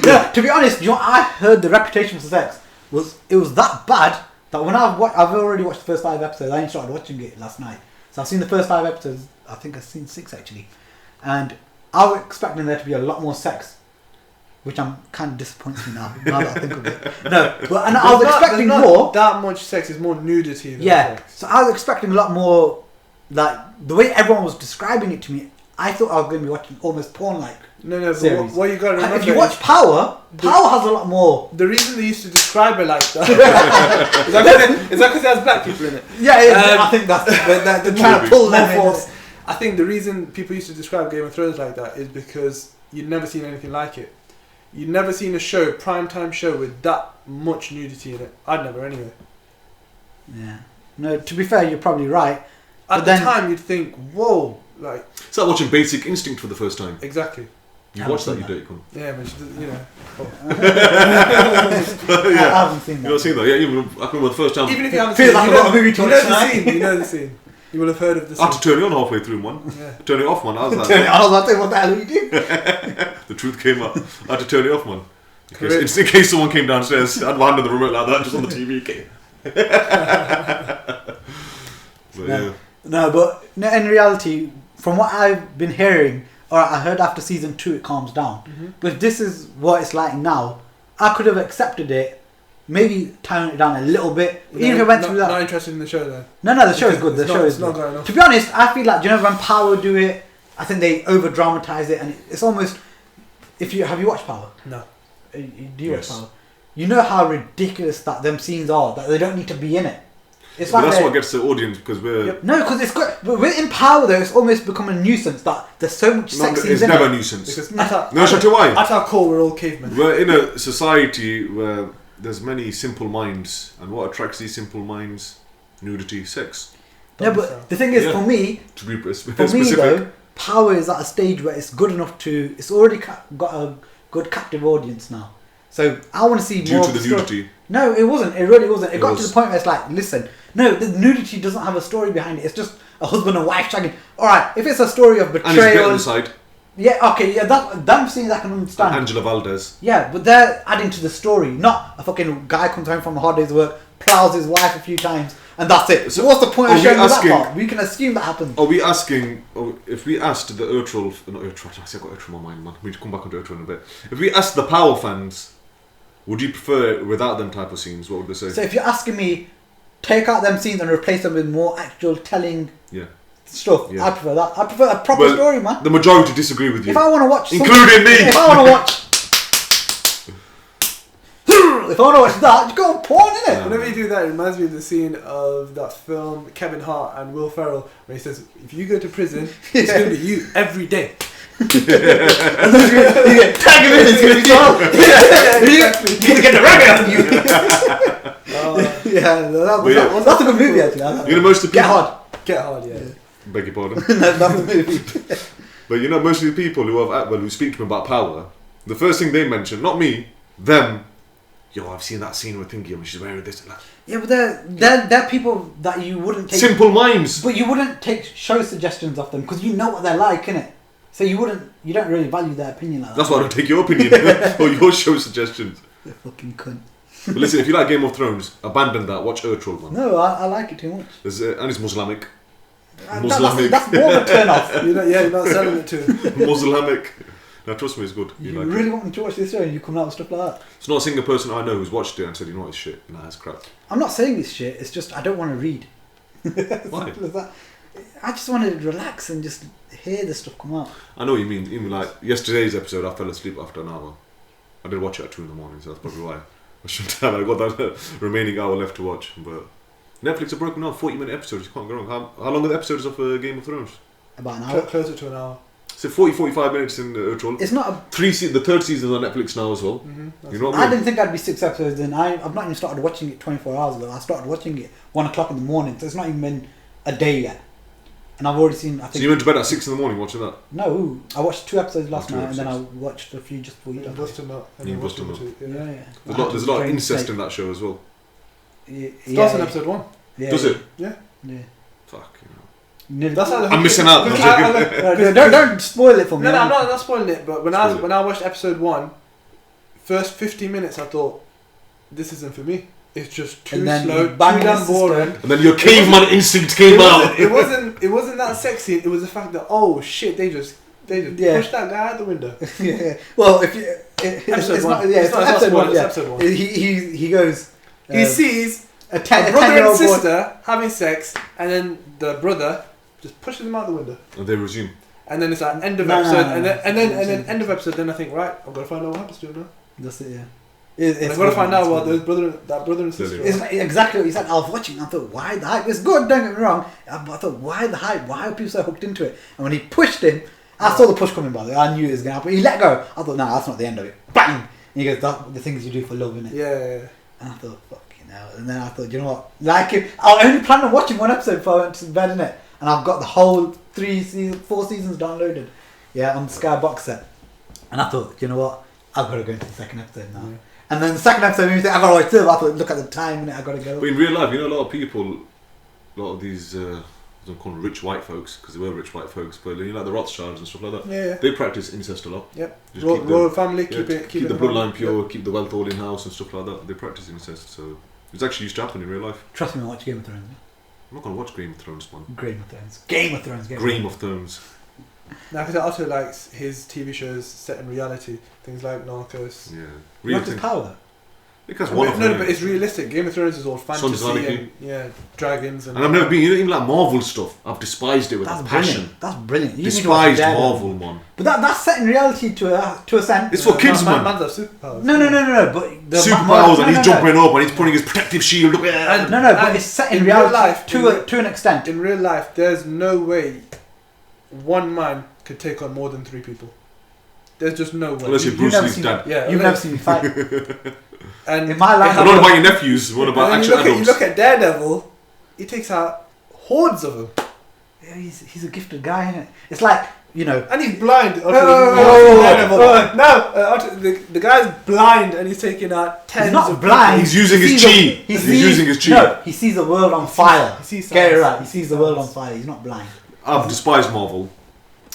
No, to be honest, you know, I heard the reputation for sex was that bad that when I've already watched the first 5 episodes. I only started watching it last night, so I've seen the first 5 episodes. I think I've seen 6 actually, and I was expecting there to be a lot more sex, which I'm kind of disappoints me now. Now that I think of it, no, but and I was expecting there's more. not that much sex. It's more nudity than Yeah, sex. so I was expecting a lot more. Like the way everyone was describing it to me, I thought I was going to be watching almost porn-like. No, but Series. what you got to And remember if you watch Power has a lot more. the reason they used to describe it like that is that because it has black people in it. Yeah, I think that's they're trying to pull them More in. force. I think the reason people used to describe Game of Thrones like that is because you'd never seen anything like it. You'd never seen a show, primetime show, with that much nudity in it. I'd never anyway. Yeah. No, to be fair, you're probably right. At But the then- time, you'd think, whoa, like, It's like watching Basic Instinct for the first time. exactly. You Haven't watched that, seen you that. dirty cunt. Yeah, but you know. I Yeah. haven't seen You that. not seen that? Yeah, even I remember the first time. Even if you haven't Feels seen it, like you I've know, got a movie to you watch know the tonight. scene. You know the scene. You will have heard of the I had scene. to turn it on halfway through one. Yeah. Turn it off, man. I was like, Turn it on, I was like, what the hell are you doing? the truth came up. I had to turn it off, man. Correct. In case someone came downstairs, I'd hand on the remote like that, just on the TV. But No. yeah. No, but no, in reality, from what I've been hearing, or I heard after season 2 it calms down. Mhm. But if this is what it's like now, I could have accepted it, maybe tone it down a little bit. Even if it went through that. Not interested in the show then. No, the show is good. The It's show not- is it's not good. good enough. To be honest, I feel like, do you know when Power do it, I think they over dramatize it, and it's almost. If you have you watched Power? No. Do you Yes. watch Power? You know how ridiculous that them scenes are. That they don't need to be in it. It's But like that's they're- what gets the audience because we're. Yep. No, because it's good. But in Power though, it's almost become a nuisance that there's so much No, sex it's scenes in never a it. nuisance. Because No, shall I tell you why? at our core, we're all cavemen. We're in a society where there's many simple minds, and what attracts these simple minds? Nudity, sex. Yeah, but the thing is, Yeah. for me Specific. though, Power is at a stage where it's good enough to. It's already got a good captive audience now. So I want to see Due more. to of the story. nudity. No, it wasn't. It really wasn't. It It got was. to the point where it's like, listen, no, the nudity doesn't have a story behind it. It's just a husband and wife shagging. All right, if it's a story of And it's bit on betrayal, the side. Yeah, okay, yeah, them scenes I can understand. Angela Valdez. Yeah, but they're adding to the story, not a fucking guy comes home from a hard day's work, plows his wife a few times, and that's it. So what's the point of showing that part? We can assume that happened. Are we asking, if we asked the Urtrol, not Urtrol, I got Urtrol in my mind, man. We need to come back onto Urtrol in a bit. If we asked the Power fans, would you prefer it without them type of scenes? What would they say? So if you're asking me, take out them scenes and replace them with more actual telling stuff, I prefer that. I prefer a proper story, man. The majority disagree with you. If I want to watch... Including me! If I want to watch... If I want to watch that, just go on porn, innit? Whenever you do that, it reminds me of the scene of that film, Kevin Hart and Will Ferrell, where he says, if you go to prison, it's going to be you every day. And then you get tag him in, it's going to be all... You're going to get the rag out of you. That's a good movie, actually. You know, most of the people... Get Hard, yeah. Beg your pardon. That's the movie. But you know, most of the people who speak to me about power, the first thing they mention, not me, them, yo, I've seen that scene with Thingy and she's wearing this and that. Yeah, but they're people that you wouldn't take... Simple minds! But you wouldn't take show suggestions off them because you know what they're like, innit? So you don't really value their opinion like that. That's why I don't take your opinion or your show suggestions. You're fucking cunt. But listen, if you like Game of Thrones, abandon that, watch Urtrol, man. No, I like it too much. And it's Muslimic. That's more of a turn off. You're not selling it to Muslimic. Now trust me, it's good. You like really want me to watch this show and you come out with stuff like that? It's not a single person I know who's watched it and said, you know what, it's shit. Nah, it's crap. I'm not saying it's shit, it's just I don't want to read. Why? I just want to relax and just hear the stuff come out. I know what you mean. Even like yesterday's episode, I fell asleep after an hour. I did watch it at 2 in the morning, so that's probably why. I shouldn't have. I got that remaining hour left to watch. But Netflix are broken down 40-minute episodes. You can't go wrong. How long are the episodes of Game of Thrones? About an hour. Closer to an hour. So 40-45 minutes in Urtrol. It's not a... The third season on Netflix now as well. Mm-hmm. You know what I mean? I didn't think I'd be 6 episodes in. I've not even started watching it 24 hours ago. I started watching it 1 o'clock in the morning, so it's not even been a day yet. And I've already seen... I think, so you went to bed at 6 in the morning watching that? No, I watched 2 episodes last night and then I watched a few just before you. You busted them up. Yeah. There's a lot of incest in that show as well. Starts in episode 1. Yeah, Does it? Yeah. Fuck, you know. That's how I'm missing out. Don't spoil it for me. No, I'm not spoiling it. But when I watched episode 1, first 15 minutes, I thought, this isn't for me. It's just too slow, too damn boring. And then your caveman instinct came out. It wasn't that sexy. It was the fact that, oh shit, they just pushed that guy out the window. Yeah. Well, if you episode 1. It's episode 1. It's episode 1. He goes. He sees a brother and sister having sex, and then the brother just pushes them out the window. And they resume. And then it's like end of episode, and then end of episode. Then I think, right, I'm gonna find out what happens to him now. That's it. Yeah. I've got to find out what that brother and sister. It's exactly what you said. I was watching. I thought, why the hype? It's good. Don't get me wrong. I thought, why the hype? Why are people so hooked into it? And when he pushed him, I saw the push coming. By the way, I knew it was going to happen. He let go. I thought, no, that's not the end of it. Bang! And he goes, that's the things you do for love, innit? Yeah. And I thought, fucking hell. And then I thought, you know what? Like, I only planned on watching 1 episode before I went to bed, innit? And I've got the whole 4 seasons downloaded. Yeah, on the Sky box set. And I thought, you know what? I've got to go into the second episode now. Yeah. And then the second episode made me think, I've got to watch it. I thought, look at the time, and I've got to go. But in real life, you know, a lot of people, a lot of these, I don't call them rich white folks, because they were rich white folks, but you know, like the Rothschilds and stuff like that. Yeah. They practice incest a lot. Yep. Royal family, keep the bloodline pure, keep the wealth all in house and stuff like that. They practice incest, so it's actually used to happen in real life. Trust me, I watch Game of Thrones. I'm not going to watch Game of Thrones, man. Game of Thrones. Now, because I also likes his TV shows set in reality, things like Narcos. Yeah. Narcos Power, though. Because but it's realistic. Game of Thrones is all fantasy and dragons and I've never been, even like Marvel stuff. I've despised it with passion. That's brilliant. You despised Marvel, man. But that's set in reality to a sense. It's for kids, man. Man's have superpowers. No. But the superpowers, and he's jumping up and he's putting his protective shield up. But it's set in reality life to an extent. In real life, there's no way one man could take on more than 3 people. There's just no way. Unless you're Bruce Lee's dad. Yeah, you've never seen me fight. And in my life, what about your nephews? What about actual adults? You look at Daredevil, he takes out hordes of them. Yeah, he's a gifted guy, isn't it? It's like, you know, and he's blind. The guy's blind and he's taking out tens. He's not of blind. He's using his chi. He's using his chi. No, he sees the world on fire. Get it right. He sees the world on fire. He's not blind. I've despised Marvel.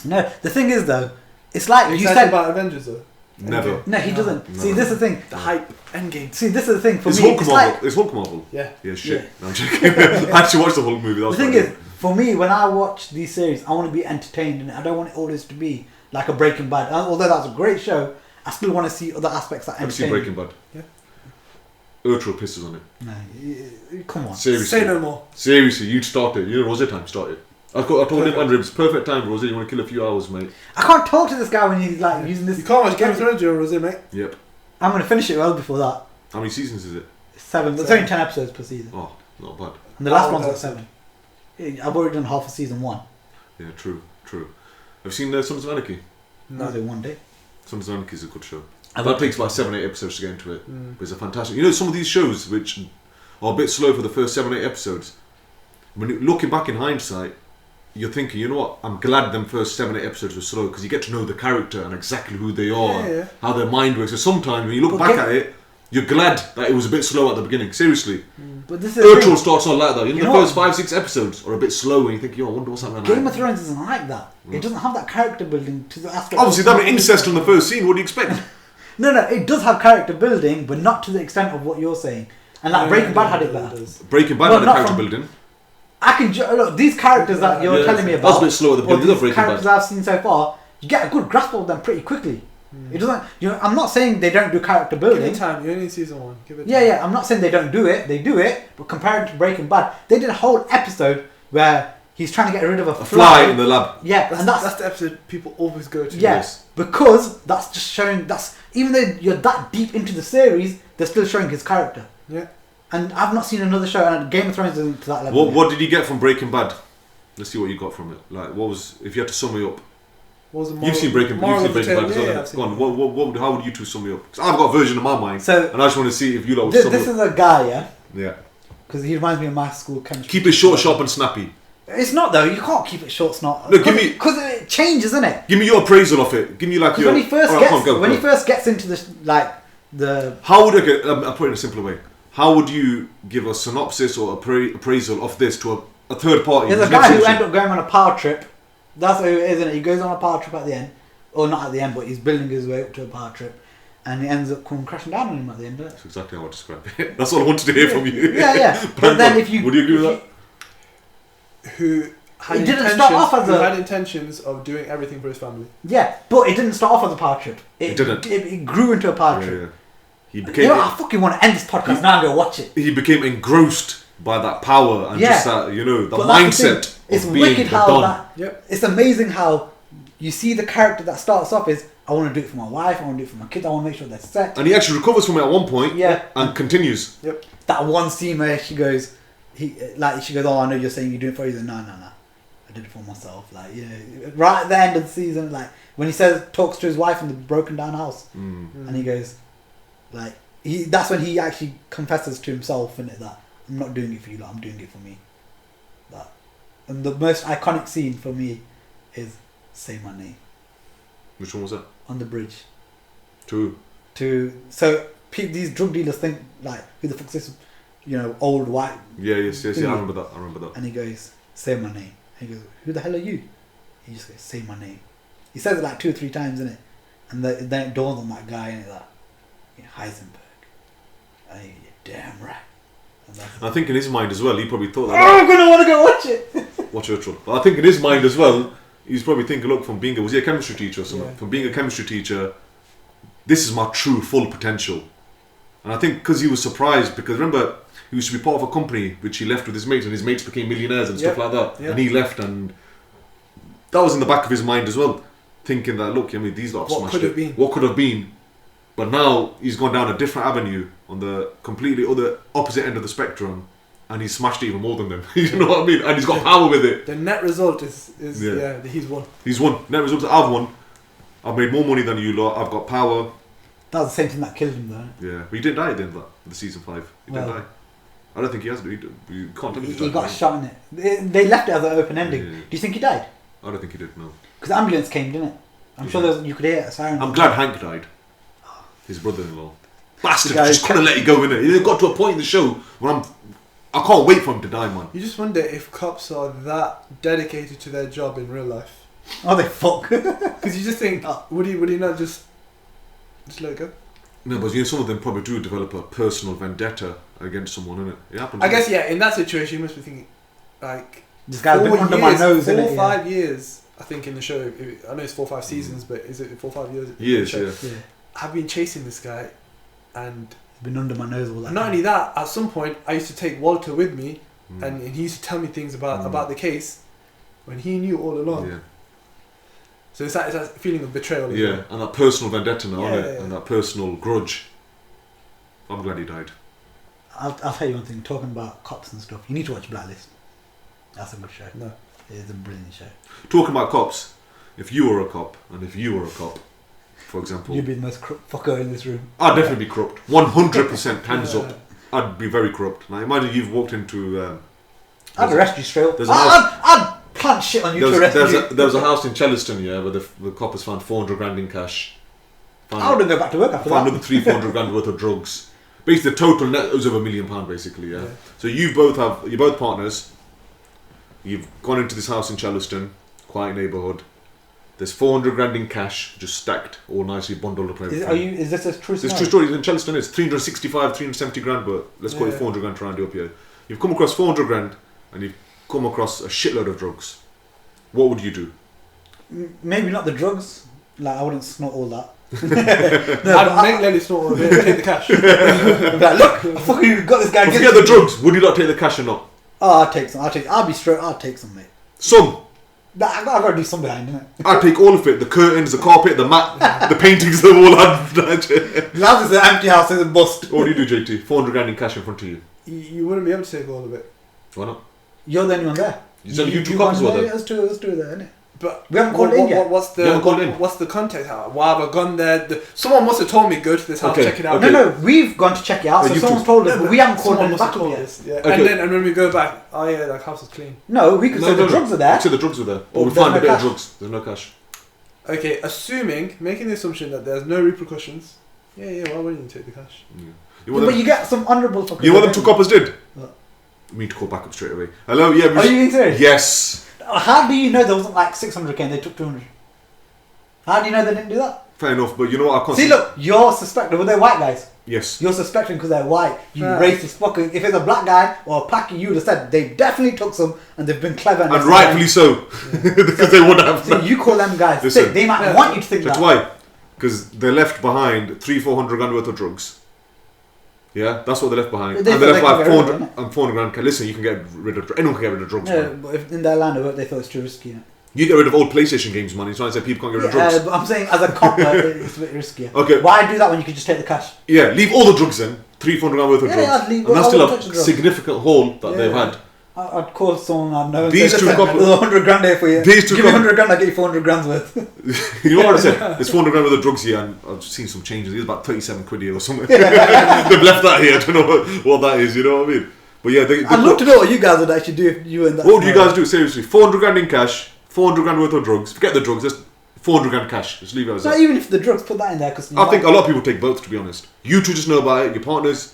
No, the thing is though, It's like Are you you excited said. about Avengers though? Never. Endgame. No, he doesn't. No. See, this is the thing. The hype. Endgame. See, this is the thing for Is me. Hulk It's Marvel? like Is Hulk Marvel? Yeah. Yeah, shit. Yeah. No, I'm joking. I actually watched the whole movie. That the was thing quite is, for me, when I watch these series, I want to be entertained, and I don't want it always to be like a Breaking Bad. Although that's a great show, I still want to see other aspects that good. Have you entertain. seen Breaking Bad? Yeah. Urtrel pisses on it. No, come on. Seriously. Say no more. Seriously, you'd start it. You know, Rosé time, start it. I told him, Andrew, it's perfect time, Rosé. You want to kill a few hours, mate. I can't talk to this guy when he's like using this. You can't watch Game of Thrones, you're Rosé, mate. Yep. I'm gonna finish it well before that. How many seasons is it? 7. There's only 10 episodes per season, Oh, not bad. and the last Oh, one's got that's- 7. Yeah, I've already done half of season 1. Yeah, true. Have you seen Sons of Anarchy? No, No. they one day. Sons of Anarchy is a good show. I've That got- takes about 7-8 episodes to get into it. Mm. But it's a fantastic. You know, some of these shows which are a bit slow for the first 7-8 episodes. When you, looking back in hindsight, you're thinking, you know what? I'm glad them first 7-8 episodes were slow because you get to know the character and exactly who they are, Yeah. how their mind works. So sometimes when you look But back get- at it, you're glad that it was a bit slow at the beginning. Seriously, But this is the thing. Urtrel starts on like that. You know, You the know first 5-6 episodes are a bit slow, and you think, yo, I wonder what's happening. Game now. of Thrones isn't like that. It doesn't have that character building to the aspect. Obviously, that incest on the first scene. What do you expect? No, it does have character building, but not to the extent of what you're saying. And like Breaking Bad had it better. Breaking Bad Well, had a not character from- building. I can look these characters that you're Yeah, telling me that was about. a bit slow at the or beginning. these These are Breaking characters Bad. I've seen so far, you get a good grasp of them pretty quickly. It doesn't. I'm not saying they don't do character Give building. it time, you only need season 1. Give it time. Yeah. I'm not saying they don't do it. They do it, but compared to Breaking Bad, they did a whole episode where he's trying to get rid of a Fly in the lab. Yeah, That's, and that's that's the episode people always go to. yes, because that's just showing. That's even though you're that deep into the series, they're still showing his character. Yeah. And I've not seen another show, and Game of Thrones isn't to that level. What did you get from Breaking Bad? Let's see what you got from it. Like, what was, if you had to sum it up? What was the You've seen Breaking Bad moral as of the well. tale? haven't Yeah, you? I've seen Go on. it. How would you two sum it up? 'Cause I've got a version in my mind, So and I just want to see if you lot would this, sum this it up. is a guy, yeah, Yeah. because he reminds me of my school chemistry. Keep it short, sharp, and snappy. It's not though. You can't keep it short. It's not. No, give me- because it changes, isn't it? Give me your appraisal of it. Give me like Because your. when he first Alright, gets come on, go. he first gets into this the How would I'll put it in a simpler way. How would you give a synopsis or appraisal of this to a third party? there's a who's guy never who seen ends up going on a power trip. That's who it is, isn't it? He goes on a power trip at the end, or not at the end, but he's building his way up to a power trip, and he ends up coming crashing down on him at the end. Doesn't it? That's exactly how I describe it. That's all I wanted to hear from you. Yeah. But then if you would you agree with that? Who had It didn't intentions, start off as who a- had intentions of doing everything for his family. Yeah, but it didn't start off as a power trip. It didn't. It grew into a power Yeah, trip. yeah. He You became. know, I fucking want to end this podcast now and go watch it. He became engrossed by that power and Yeah. just that, the But that's the mindset thing. It's of being wicked the how Don. that. Yep. It's amazing how you see the character that starts off is I want to do it for my wife, I want to do it for my kids, I want to make sure they're set. And he actually recovers from it at one point. Yeah. And continues. Yep. That one scene where she goes, oh, I know you're saying you're doing it for you. No, I did it for myself. Like, right at the end of the season, like when he talks to his wife in the broken down house, and he goes, like, that's when he actually confesses to himself, innit, that I'm not doing it for you, like, I'm doing it for me. That, and the most iconic scene for me is Say My Name Which one was that? on the bridge. Two. So these drug dealers think like, who the fuck's this, old white. Yeah, yes. I Really? remember that. And he goes, say my name. And he goes, who the hell are you? He just goes, say my name. He says it like 2 or 3 times, innit? And then it dawns on that guy, innit, that Heisenberg. And you're damn right. And that's I think in his mind as well, he probably thought oh, that. I'm gonna want to go watch it. Watch Urtrel. But I think in his mind as well, he's probably thinking, look, was he a chemistry teacher or something? Yeah. From being a chemistry teacher, this is my true full potential. And I think because he was surprised, because remember, he used to be part of a company which he left with his mates, and his mates became millionaires and stuff like that. Yep. And he left, and that was in the back of his mind as well, thinking that, look, these lot have What smashed could it. have been? What could have been? But now he's gone down a different avenue on the completely other opposite end of the spectrum, and he's smashed it even more than them. You know what I mean? And he's got power with it. The net result is Yeah. he's won. He's won. Net result is I've won. I've made more money than you lot. I've got power. That was the same thing that killed him, though. Yeah, but he didn't die at the end of that, the season 5. He didn't Well, die. I don't think he has. You can't tell me He he's died, got right? shot in it. They left it as an open ending. Yeah. Do you think he died? I don't think he did. No. Because the ambulance came, didn't it? I'm sure you could hear a siren. I'm glad Hank died. His brother-in-law. Bastard, The guy just who couldn't let it go, innit? It got to a point in the show where I can't wait for him to die, man. You just wonder if cops are that dedicated to their job in real life. Oh, they fuck. Because you just think, would he not just let it go? No, but some of them probably do develop a personal vendetta against someone, innit? It happens. I guess, yeah, in that situation, you must be thinking, like, This guy's been under my nose, 4 innit? or 5 years, I think, in the show. I know it's 4 or 5 seasons, but is it 4 or 5 years? Years, Yeah. I've been chasing this guy, and He's been under my nose all that not time. only that, at some point, I used to take Walter with me, and he used to tell me things about the case, when he knew all along. Yeah. So it's that feeling of betrayal. Yeah, and that personal vendetta now, Yeah, innit? yeah. And that personal grudge. I'm glad he died. I'll tell you one thing, talking about cops and stuff, you need to watch Blacklist. That's a good show. No. It is a brilliant show. Talking about cops, if you were a cop, and if you were a cop, for example, You'd be the most corrupt fucker in this room. I'd definitely be corrupt. 100% hands Yeah. up. I'd be very corrupt. Now imagine you've walked into... I'd arrest you straight up. there's a house- I'd plant shit on you to arrest you. there was a house in Chellaston, yeah, where the coppers found 400 grand in cash. I wouldn't go back to work after Found that. another 300-400 grand worth of drugs. Basically, the total net was over £1 million, basically, yeah. So you're both partners. You've gone into this house in Chellaston, quiet neighbourhood. There's 400 grand in cash, just stacked, all nicely bundled up. And everything. Is this a true This story? true story in Chellaston. It's 365, 370 grand, but let's call it 400 grand to round it up here. You've come across 400 grand, and you've come across a shitload of drugs. What would you do? Maybe not the drugs. Like, I wouldn't snort all that. I'd make Lily snort of it and take the cash. I'd be like, look, I fucking got this guy. But forget the drugs. Would you not take the cash or not? Oh, I'll take some. I'll be straight. I'll take some, mate. Some. But I gotta do some behind, innit? I'd take all of it. The curtains, the carpet, the mat, the paintings, the wall. The house is an empty house, it's a bust. What do you do, JT? 400 grand in cash in front of you. You wouldn't be able to take all of it. Why not? You're the only one there. So you two cops were there? Let's do it there, innit? But we haven't called in yet. What's You haven't called in? what's the context? Why have I gone there? Someone must have told me go to this house, Okay, check it out. okay. No, we've gone to check it out. So you someone's two- told us, but we haven't called Someone them must have back told yet. us. Yeah. Okay. And when we go back, oh yeah, that house is clean. No, we could say the drugs are there. So the drugs were there. Or we There's found no a bit cash. of drugs. There's no cash. Okay, making the assumption that there's no repercussions. Yeah, why wouldn't you take the cash? Yeah. But you get some honourable fuckers. You know what them two coppers did? What? We need to call back up straight away. Hello, yeah. Are you being serious? Yes. How do you know there wasn't like 600k and they took 200? How do you know they didn't do that? Fair enough, but you know what? I can't See, look, you're suspecting. Were they white guys? Yes. You're suspecting because they're white. You Yeah. racist fucker. If it's a black guy or a Paki, you would have said they definitely took some and they've been clever. And rightfully so. Because they wouldn't have. See, you call them guys Listen. sick. They might Yeah. want you to think That's that. why. Because they left behind 300-400 grand worth of drugs. Yeah, that's what they left behind. They And they thought left they like could get rid of 400 it, and 400 grand. Listen, you can get rid of anyone can get rid of drugs, Yeah, man. but if in their land of work, they thought it's too risky. innit? You get rid of old PlayStation games, man. You're trying to say people can't get rid of drugs. But I'm saying as a cop, it's a bit riskier. Okay. Why do that when you could just take the cash? Yeah, leave all the drugs in. 300-400 grand worth of Yeah, drugs. I'd leave- And that's I still wouldn't a touch the drugs. significant haul that they've Yeah. had. I'd call someone I know. And These say, two "Listen, couples- there's 100 grand here for you. These two Give me couples- 100 grand, I get you 400 grand's worth. You know what I said? There's 400 grand worth of drugs here, and I've seen some changes. It's about 37 quid here or something. They've left that here. I don't know what that is. You know what I mean? But yeah, I'd love to know what you guys would actually do if you were in that. What would you scenario. guys do? Seriously, 400 grand in cash, 400 grand worth of drugs. Forget the drugs. Just 400 grand cash. Just leave it as Not that. even if the drugs, put that in there because I think a lot of people take both. To be honest, you two just know about it. Your partners,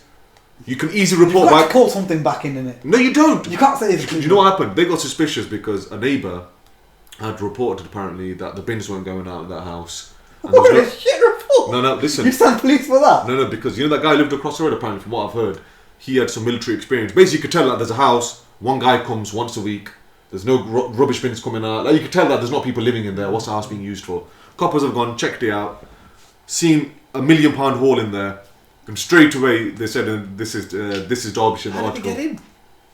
you can easily you've report got back. to call something back in it. No, you don't. You can't say it's Do you know what happened? They got suspicious because a neighbour had reported apparently that the bins weren't going out in that house. And there What was a shit report! no, listen. You sent police for that? No, because you know that guy lived across the road apparently from what I've heard. He had some military experience. Basically, you could tell that there's a house, one guy comes once a week, there's no rubbish bins coming out. Like, you could tell that there's not people living in there. What's the house being used for? Coppers have gone, checked it out, seen £1 million haul in there, and straight away they said, this is Derbyshire. How did they get in?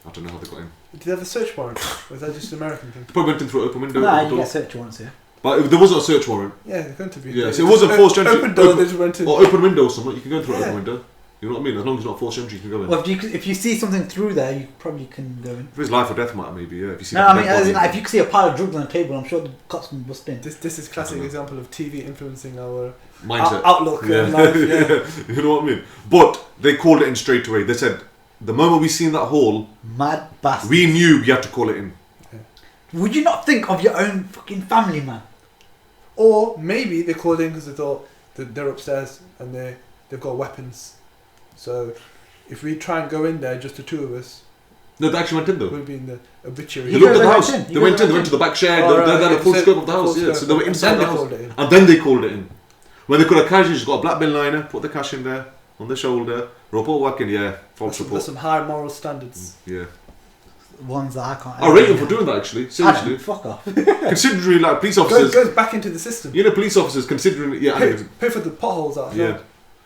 I don't know how they got in. Did they have a search warrant? Or is that just an American thing? They probably went in through an open window. Nah, open you door. get search warrants here. But there wasn't a search warrant. Yeah, they're going to be. Yeah, so it wasn't forced entry. Open door, they just went in. Or open window or something. You can go in through an Yeah. open window. You know what I mean? As long as it's not forced entry, you can go in. Well, if you see something through there, you probably can go in. If it's life or death matter, maybe, yeah. If you see No, like I a mean, dead as in, body. like, if you can see a pile of drugs on the table, I'm sure the cops can bust in. This is classic example of TV influencing our Mindset. outlook Yeah. in life. Yeah. You know what I mean? But they called it in straight away. They said, the moment we seen that hole, Mad bastard. we knew we had to call it in. Would you not think of your own fucking family, man? Or maybe they called in because they thought that they're upstairs and they've got weapons. So if we try and go in there, just the two of us. No, they actually went in though. Would be in the obituary. They looked at the went house. in. They went in. They went to the back shed. Oh, They had a right, full so- scope of the house. full Yeah, scope. so they were And inside then the they house, called it in. and then they called it in. When they could have casually just got a black bin liner, put the cash in there on the shoulder, report whacking. Yeah, false There's report. some high moral standards. Yeah, Ones that I can't. I rate them for doing that actually. I Seriously, don't, fuck off. considering like police Goes, officers, goes back into the system. you know, police officers considering Pay for the potholes out. yeah.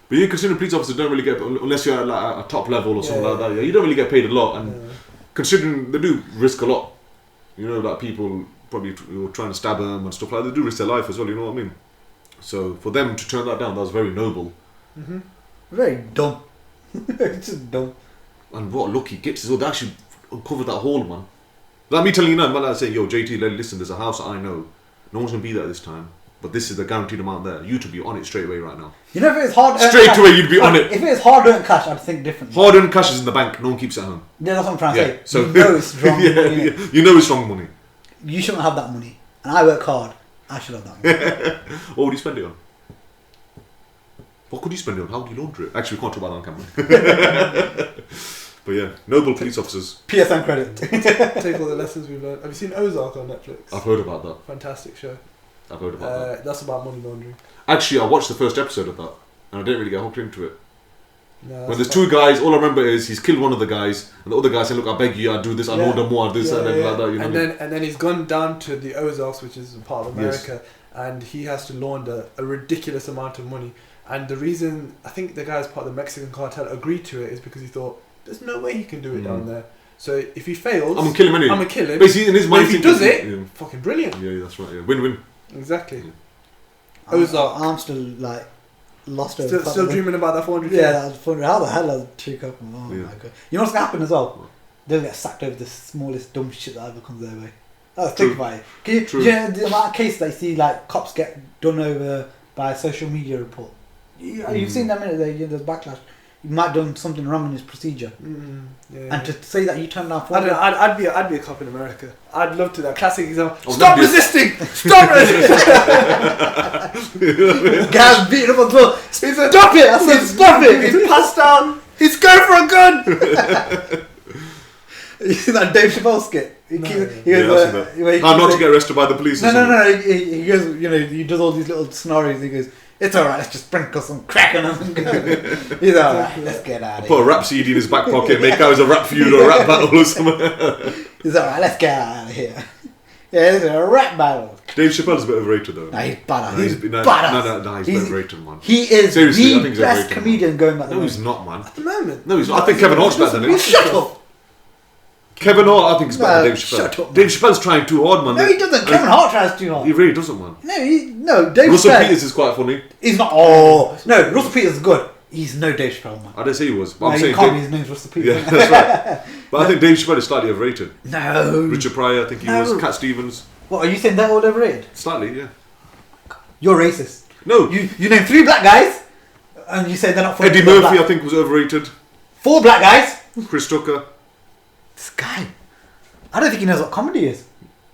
But you consider police officers don't really get, unless you're at like a top level or something Yeah, like that. Yeah, you don't really get paid a lot, and Yeah. considering they do risk a lot. You know, like people probably were trying to stab them and stuff like that. They do risk their life as well. You know what I mean? So for them to turn that down, that was very noble. Mm-hmm. Very dumb. It's just dumb. And what lucky gets is, they actually uncovered that hole, man. Like me telling you now, man, like saying, yo, JT, listen, there's a house that I know. No one's gonna be there this time. But this is the guaranteed amount there. You to be on it straight away right now. You know, if it's hard Straight away, you'd be on it. If it's hard earned cash, I'd think differently. Hard earned cash is in the bank. No one keeps it at home. Yeah, that's what I'm trying to say. So You know it's wrong. yeah, money, innit? yeah. You know it's wrong money. You shouldn't have that money. And I work hard. I should have that money. What would you spend it on? What could you spend it on? How would you launder it? Actually, we can't talk about that on camera. But yeah, noble police officers. PSN credit. Take all the lessons we've learned. Have you seen Ozark on Netflix? I've heard about that. Fantastic show. I've heard about that. That's about money laundering. Actually, I watched the first episode of that, and I didn't really get hooked into it. No, When there's two guys, all I remember is he's killed one of the guys, and the other guy saying, "Look, I beg you, I do this, I Yeah. order more, I do this, and then like that." You know and what I mean? then he's gone down to the Ozarks, which is a part of America, and he has to launder a ridiculous amount of money. And the reason I think the guys part of the Mexican cartel agreed to it is because he thought there's no way he can do it down there. So if he fails, I'm gonna kill him anyway. I'm gonna kill him. Basically, in his But mind, if he thinking- does it, yeah. fucking brilliant. Yeah, that's right. Yeah, win-win. Exactly. Yeah. Ozark. I'm still like lost over the fact Still that- dreaming about that 400k. Yeah, that was funny. How the hell does it cheek up? Oh Yeah. my god! You know what's gonna happen as well? They'll get sacked over the smallest dumb shit that ever comes their way. Oh, think about it. Can you, True. you know, the amount of cases that you see like cops get done over by a social media report. You've seen that minute there. There's backlash. You might have done something wrong in his procedure, Yeah. and to say that you turned down I'd, 400. I'd be a cop in America. I'd love to. That classic example. Oh, Stop that'd be- resisting! Stop resisting! Guys beating up on the floor. He's a, Stop it! I said stop it! He's passed out. He's going for a gun. You see that Dave Chappelle skit? He No, keeps- no. he Yeah, goes, I've seen that. where he How keeps not to saying- get arrested by the police? No, or no, something. no. He goes, you know, he does all these little scenarios. He goes, it's alright, let's just sprinkle some crack on him. He's alright, let's get out of Put a here. rap CD in his back pocket, make out as a rap feud or a rap battle or something. He's alright, let's get out of here. Yeah, this is a rap battle. Dave Chappelle's a bit overrated though. Nah, he's badass. No, He's no, badass. no, he's overrated, man. He is Seriously, I think the he's best overrated, comedian going back No, there. he's not, man. At the moment. No, he's not. I think Kevin Hart's better than him. Shut up. Kevin Hart, I think, is better than No, Dave Chappelle. shut up, man. Dave Chappelle's trying too hard, man. No, he doesn't. Kevin Hart tries too hard. He really doesn't, man. No, Dave Russell Chappelle. Peters is quite funny. He's not. Oh, no, Russell Peters is good. He's no Dave Chappelle, man. I didn't say he was, but No, I'm he saying can't be. Dave, His name's Russell Peters. yeah, that's right. But I think Dave Chappelle is slightly overrated. No. Richard Pryor, I think he No. was. Cat Stevens, What, are you saying they're all overrated? slightly, yeah. You're racist. No, You name 3 black guys, and you say they're not funny. Eddie because they're Murphy, I black. think, was overrated. 4 black guys. Chris Tucker, This guy. I don't think he knows what comedy is.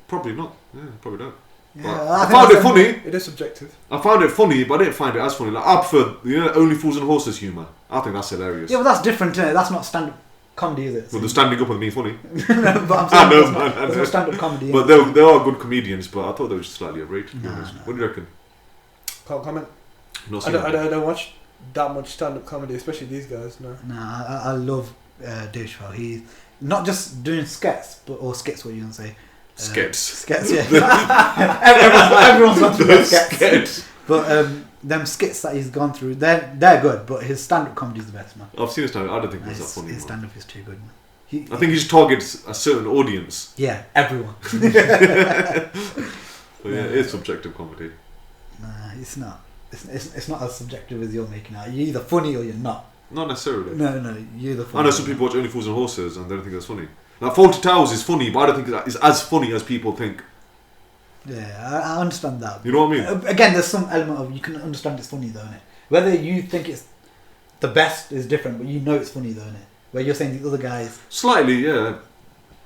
probably not. Yeah, probably don't. Yeah, But I I think found it that's- funny. It is subjective. I found it funny, but I didn't find it as funny. Like I prefer, Only Fools and Horses humour. I think that's hilarious. Yeah, but that's different. That's not stand-up comedy, is it? Well, the standing up and being funny. No, but I'm I saying know, that's man, not, I that's know. not stand-up comedy. But they are good comedians, but I thought they were just slightly overrated. to be No, honest. no. What do you reckon? Can't comment. Not I seen don't, I, it. don't, I don't watch that much stand-up comedy, especially these guys. No. Nah, I love Dave Chappelle. He's not just doing skits, or skits, what you gonna say? Skits. Skits, yeah. everyone's gone through those skits. Skits. But them skits that he's gone through, they're good. But his stand-up comedy is the best, man. I've seen his stand. I don't think it's that His, funny. his Man. stand-up is too good, man. He, I think he just targets a certain audience. yeah, everyone. But yeah, it is subjective comedy. Nah, it's not. It's not as subjective as you're making out. You're either funny or you're not. Not necessarily. No, you're the funny. I know some people watch Only Fools and Horses and they don't think that's funny. Like Faulty Towers is funny, but I don't think it's as funny as people think. Yeah, I understand that. You know what I mean? Again, there's some element of you can understand it's funny though, innit? Whether you think it's the best is different, but you know it's funny though, innit? Where you're saying the other guys. Slightly, yeah.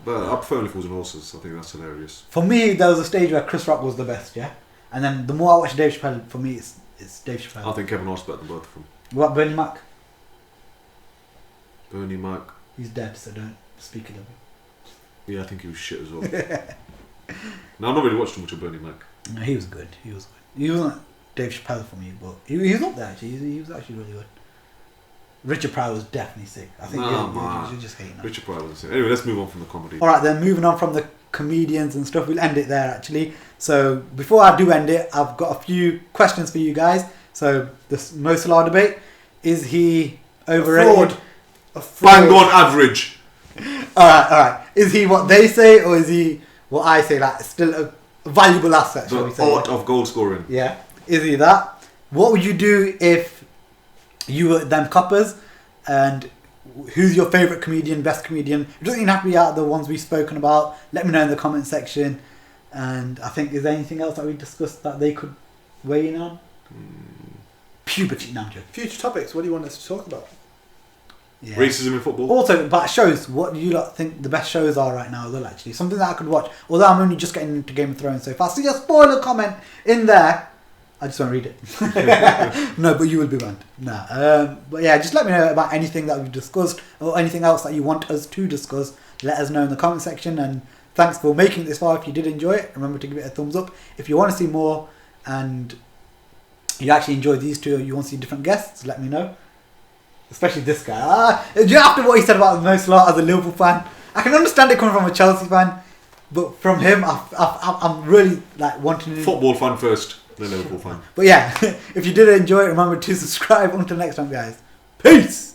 But I prefer Only Fools and Horses. I think that's hilarious. For me, there was a stage where Chris Rock was the best, yeah. And then the more I watch Dave Chappelle, for me, it's Dave Chappelle. I think Kevin Hart's better than both of them. What Bernie Mac? Bernie Mac. He's dead, so don't speak of him. Yeah, I think he was shit as well. No, I've not really watched too much of Bernie Mac. No, he was good. He was good. He wasn't Dave Chappelle for me, but he was up there actually. He was actually really good. Richard Pryor was definitely sick. I think you're just hating that. Richard Pryor was sick. Anyway, let's move on from the comedy. Alright then, moving on from the comedians and stuff, we'll end it there actually. So before I do end it, I've got a few questions for you guys. So this Mo Salah debate, is he overrated? A fraud. Bang on average. Alright. Is he what they say, or is he what I say, like still a valuable asset, shall we The say? art of goal scoring. Yeah. Is he that? What would you do if you were them coppers? And who's your favourite comedian, best comedian? It doesn't even have to be out of the ones we've spoken about. Let me know in the comment section. And I think, is there anything else that we discussed that they could weigh in on? Puberty, no, I'm joking. Future topics. What do you want us to talk about? Yeah. Racism in football. Also, about shows, what do you lot think the best shows are right now as well, actually? Something that I could watch. Although I'm only just getting into Game of Thrones, so if I see a spoiler comment in there, I just won't read it. No, but you will be banned. Nah. But yeah, just let me know about anything that we've discussed or anything else that you want us to discuss. Let us know in the comment section. And thanks for making it this far. If you did enjoy it, remember to give it a thumbs up. If you want to see more and you actually enjoyed these two or you want to see different guests, let me know. Especially this guy. After what he said about Mo Salah as a Liverpool fan, I can understand it coming from a Chelsea fan, but from him, I'm really like wanting to... Football fan first, then Liverpool fan. But yeah, if you did enjoy it, remember to subscribe. Until next time, guys. Peace!